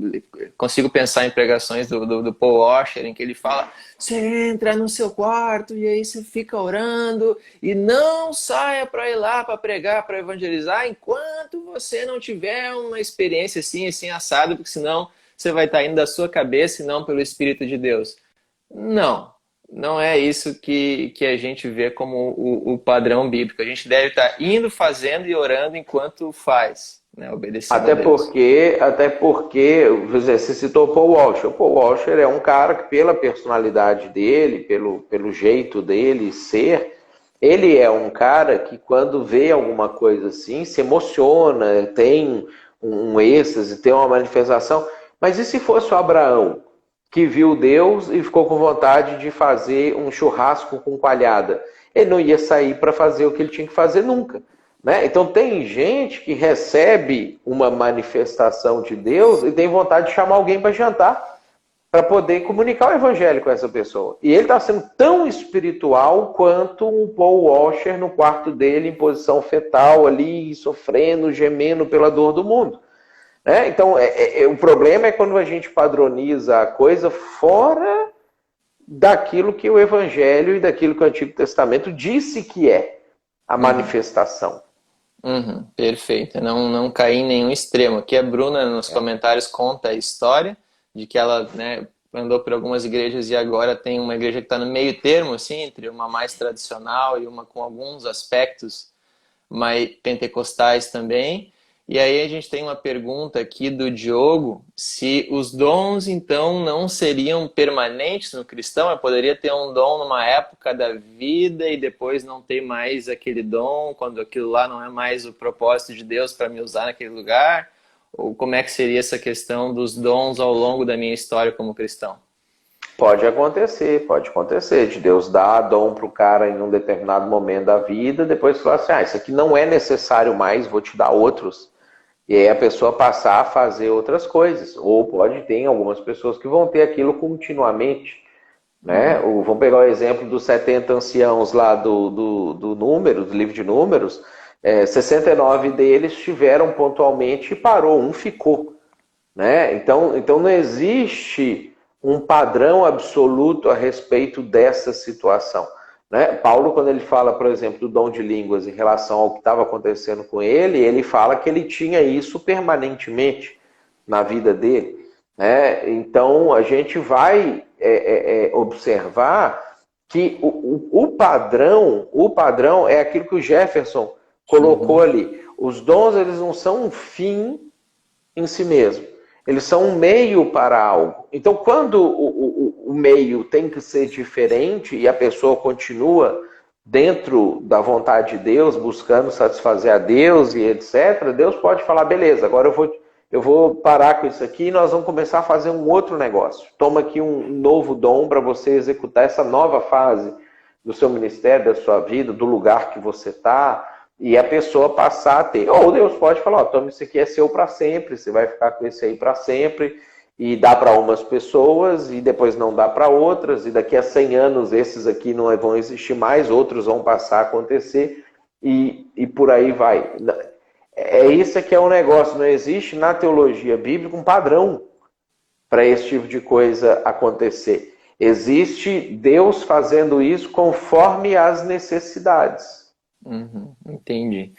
consigo pensar em pregações do Paul Washer, em que ele fala: você entra no seu quarto e aí você fica orando e não saia para ir lá para pregar, para evangelizar, enquanto você não tiver uma experiência assim, assim, assado, porque senão você vai estar indo da sua cabeça e não pelo Espírito de Deus. Não, não é isso que a gente vê como o padrão bíblico. A gente deve estar indo, fazendo e orando enquanto faz, né? Obedecendo a Deus. Até porque, você citou o Paul Washer. O Paul Washer é um cara que, pela personalidade dele, pelo jeito dele ser, ele é um cara que, quando vê alguma coisa assim, se emociona, tem um êxtase, tem uma manifestação. Mas e se fosse o Abraão, que viu Deus e ficou com vontade de fazer um churrasco com coalhada? Ele não ia sair para fazer o que ele tinha que fazer nunca. Né? Então tem gente que recebe uma manifestação de Deus e tem vontade de chamar alguém para jantar, para poder comunicar o evangelho com essa pessoa. E ele está sendo tão espiritual quanto um Paul Washer no quarto dele, em posição fetal ali, sofrendo, gemendo pela dor do mundo. Né? Então o problema é quando a gente padroniza a coisa fora daquilo que o evangelho e daquilo que o Antigo Testamento disse que é a Uhum, manifestação. perfeito. Não cair em nenhum extremo. Aqui a Bruna, nos comentários, conta a história de que ela, né, andou por algumas igrejas e agora tem uma igreja que está no meio termo, assim, entre uma mais tradicional e uma com alguns aspectos mais pentecostais também. E aí a gente tem uma pergunta aqui do Diogo, se os dons então não seriam permanentes no cristão. Eu poderia ter um dom numa época da vida e depois não ter mais aquele dom, quando aquilo lá não é mais o propósito de Deus para me usar naquele lugar? Ou como é que seria essa questão dos dons ao longo da minha história como cristão? Pode acontecer, de Deus dar dom para o cara em um determinado momento da vida, depois falar assim, isso aqui não é necessário mais, vou te dar outros. E aí a pessoa passar a fazer outras coisas. Ou pode ter algumas pessoas que vão ter aquilo continuamente. Né? Vamos pegar o exemplo dos 70 anciãos lá do Números, do livro de Números. 69 deles tiveram pontualmente e parou, um ficou. Né? Então não existe um padrão absoluto a respeito dessa situação. Né? Paulo, quando ele fala, por exemplo, do dom de línguas em relação ao que estava acontecendo com ele fala que ele tinha isso permanentemente na vida dele. Né? Então a gente vai observar que o padrão é aquilo que o Jefferson colocou ali. Os dons, eles não são um fim em si mesmo. Eles são um meio para algo. Então, quando o meio tem que ser diferente e a pessoa continua dentro da vontade de Deus, buscando satisfazer a Deus e etc., Deus pode falar, beleza, agora eu vou parar com isso aqui e nós vamos começar a fazer um outro negócio. Toma aqui um novo dom para você executar essa nova fase do seu ministério, da sua vida, do lugar que você está, e a pessoa passar a ter. Ou Deus pode falar, toma, isso aqui é seu para sempre, você vai ficar com esse aí para sempre, e dá para umas pessoas, e depois não dá para outras, e daqui a 100 anos esses aqui não vão existir mais, outros vão passar a acontecer, e por aí vai. Isso que é um negócio, não existe na teologia bíblica um padrão para esse tipo de coisa acontecer. Existe Deus fazendo isso conforme as necessidades. Entendi.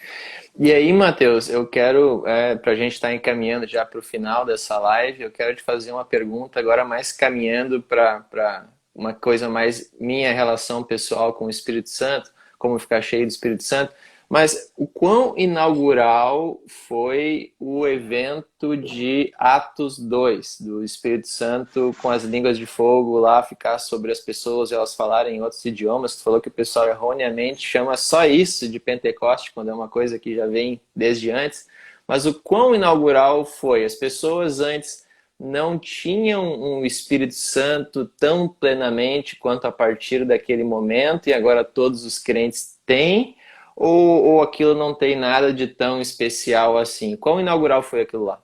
E aí, Matheus, eu quero, para a gente estar encaminhando já para o final dessa live, eu quero te fazer uma pergunta agora mais caminhando para uma coisa mais minha relação pessoal com o Espírito Santo, como ficar cheio do Espírito Santo. Mas o quão inaugural foi o evento de Atos 2 do Espírito Santo com as línguas de fogo lá, ficar sobre as pessoas e elas falarem em outros idiomas? Tu falou que o pessoal erroneamente chama só isso de Pentecoste, quando é uma coisa que já vem desde antes. Mas o quão inaugural foi? As pessoas antes não tinham um Espírito Santo tão plenamente quanto a partir daquele momento, e agora todos os crentes têm, ou aquilo não tem nada de tão especial assim? Quão inaugural foi aquilo lá?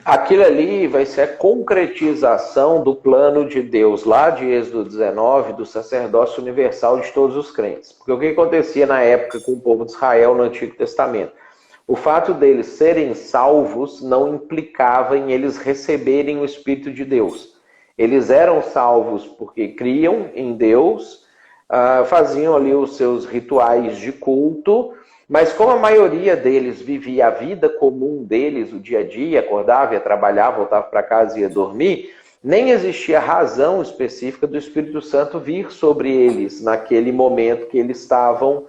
Aquilo ali vai ser a concretização do plano de Deus, lá de Êxodo 19, do sacerdócio universal de todos os crentes. Porque o que acontecia na época com o povo de Israel no Antigo Testamento? O fato deles serem salvos não implicava em eles receberem o Espírito de Deus. Eles eram salvos porque criam em Deus, faziam ali os seus rituais de culto, mas como a maioria deles vivia a vida comum deles, o dia a dia, acordava, ia trabalhar, voltava para casa e ia dormir, nem existia razão específica do Espírito Santo vir sobre eles naquele momento que eles estavam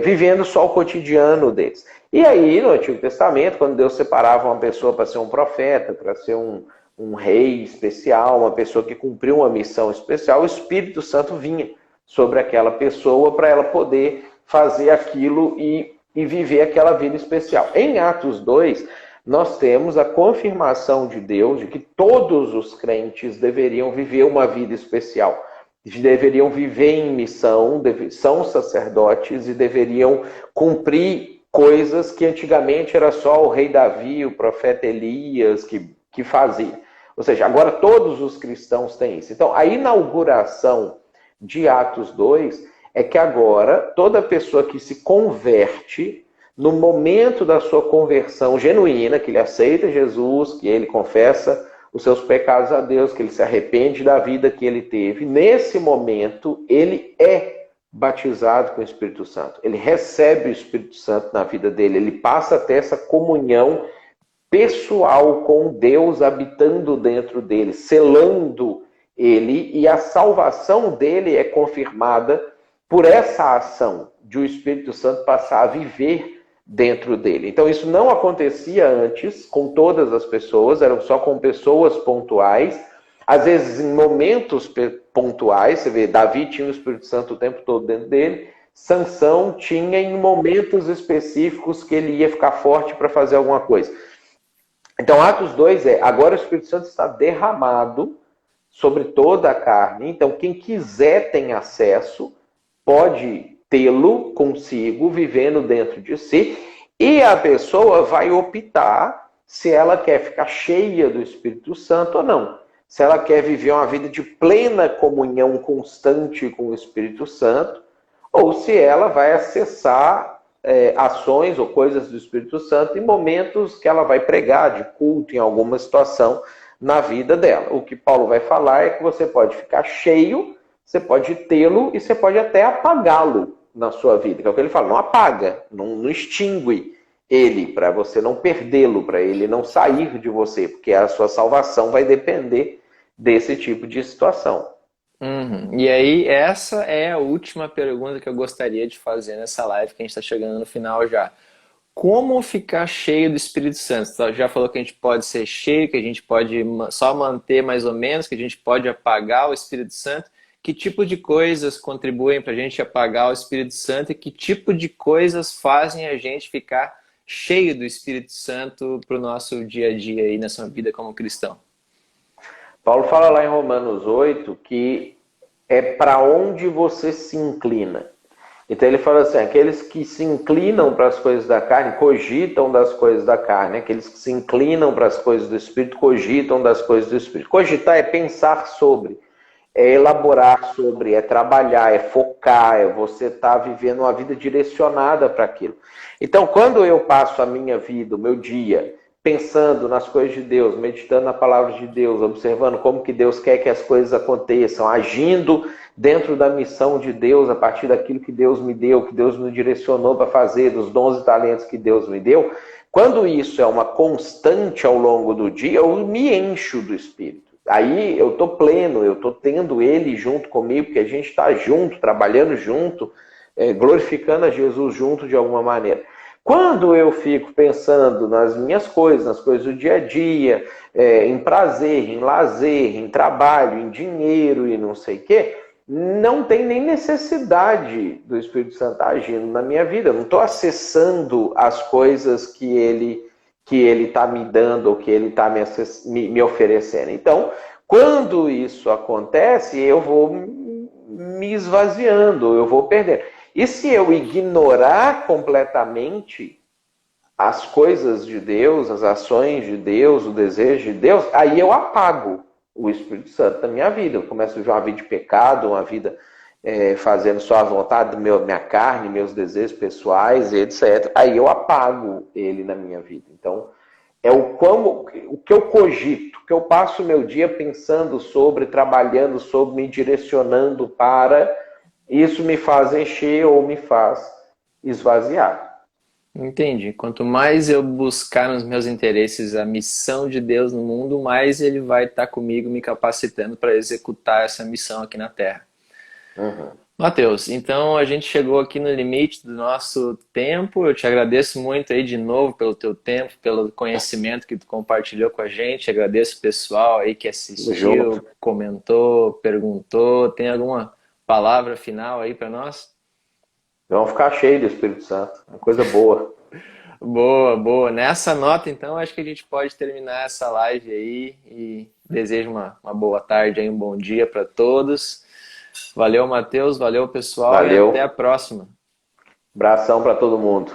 vivendo só o cotidiano deles. E aí, no Antigo Testamento, quando Deus separava uma pessoa para ser um profeta, para ser um rei especial, uma pessoa que cumpriu uma missão especial, o Espírito Santo vinha sobre aquela pessoa para ela poder fazer aquilo e viver aquela vida especial. Em Atos 2, nós temos a confirmação de Deus de que todos os crentes deveriam viver uma vida especial. Deveriam viver em missão, são sacerdotes e deveriam cumprir coisas que antigamente era só o rei Davi, o profeta Elias que fazia. Ou seja, agora todos os cristãos têm isso. Então, a inauguração de Atos 2 é que agora toda pessoa que se converte, no momento da sua conversão genuína, que ele aceita Jesus, que ele confessa os seus pecados a Deus, que ele se arrepende da vida que ele teve, nesse momento ele é batizado com o Espírito Santo. Ele recebe o Espírito Santo na vida dele, ele passa a ter essa comunhão pessoal com Deus habitando dentro dele, selando ele, e a salvação dele é confirmada por essa ação de o Espírito Santo passar a viver dentro dele. Então isso não acontecia antes com todas as pessoas, eram só com pessoas pontuais, às vezes em momentos pontuais. Você vê, Davi tinha o Espírito Santo o tempo todo dentro dele, Sansão tinha em momentos específicos que ele ia ficar forte para fazer alguma coisa. Então Atos 2 agora o Espírito Santo está derramado sobre toda a carne, então quem quiser tem acesso, pode tê-lo consigo, vivendo dentro de si, e a pessoa vai optar se ela quer ficar cheia do Espírito Santo ou não. Se ela quer viver uma vida de plena comunhão constante com o Espírito Santo, ou se ela vai acessar ações ou coisas do Espírito Santo em momentos que ela vai pregar de culto, em alguma situação na vida dela. O que Paulo vai falar é que você pode ficar cheio, você pode tê-lo e você pode até apagá-lo na sua vida. Que é o que ele fala, não apaga, não extingue ele, para você não perdê-lo, para ele não sair de você, porque a sua salvação vai depender desse tipo de situação. Uhum. E aí, essa é a última pergunta que eu gostaria de fazer nessa live, que a gente está chegando no final já. Como ficar cheio do Espírito Santo? Você já falou que a gente pode ser cheio, que a gente pode só manter mais ou menos, que a gente pode apagar o Espírito Santo. Que tipo de coisas contribuem para a gente apagar o Espírito Santo e que tipo de coisas fazem a gente ficar cheio do Espírito Santo para o nosso dia a dia aí nessa vida como cristão? Paulo fala lá em Romanos 8 que é para onde você se inclina. Então ele fala assim, aqueles que se inclinam para as coisas da carne, cogitam das coisas da carne. Aqueles que se inclinam para as coisas do Espírito, cogitam das coisas do Espírito. Cogitar é pensar sobre, é elaborar sobre, é trabalhar, é focar, é você estar vivendo uma vida direcionada para aquilo. Então quando eu passo a minha vida, o meu dia, pensando nas coisas de Deus, meditando na palavra de Deus, observando como que Deus quer que as coisas aconteçam, agindo dentro da missão de Deus, a partir daquilo que Deus me deu, que Deus me direcionou para fazer, dos dons e talentos que Deus me deu, quando isso é uma constante ao longo do dia, eu me encho do Espírito. Aí eu estou pleno, eu estou tendo Ele junto comigo, porque a gente está junto, trabalhando junto, glorificando a Jesus junto de alguma maneira. Quando eu fico pensando nas minhas coisas, nas coisas do dia a dia, em prazer, em lazer, em trabalho, em dinheiro e não sei o quê, não tem nem necessidade do Espírito Santo agindo na minha vida. Eu não estou acessando as coisas que ele que ele está me dando ou que ele está me oferecendo. Então, quando isso acontece, eu vou me esvaziando, eu vou perdendo. E se eu ignorar completamente as coisas de Deus, as ações de Deus, o desejo de Deus, aí eu apago o Espírito Santo da minha vida. Eu começo a viver uma vida de pecado, uma vida fazendo só a vontade, minha carne, meus desejos pessoais, etc. Aí eu apago ele na minha vida. Então, é o que eu cogito, o que eu passo o meu dia pensando sobre, trabalhando sobre, me direcionando para, isso me faz encher ou me faz esvaziar. Entendi. Quanto mais eu buscar nos meus interesses a missão de Deus no mundo, mais Ele vai estar comigo me capacitando para executar essa missão aqui na Terra. Uhum. Mateus, então a gente chegou aqui no limite do nosso tempo. Eu te agradeço muito aí de novo pelo teu tempo, pelo conhecimento que tu compartilhou com a gente. Agradeço o pessoal aí que Tamo junto. assistiu, comentou, perguntou. Tem alguma palavra final aí para nós? Vamos ficar cheio do Espírito Santo. Uma coisa boa. Boa, boa. Nessa nota, então, acho que a gente pode terminar essa live aí e desejo uma boa tarde aí, um bom dia para todos. Valeu, Matheus, valeu, pessoal, e até Valeu. a próxima. Abração para todo mundo.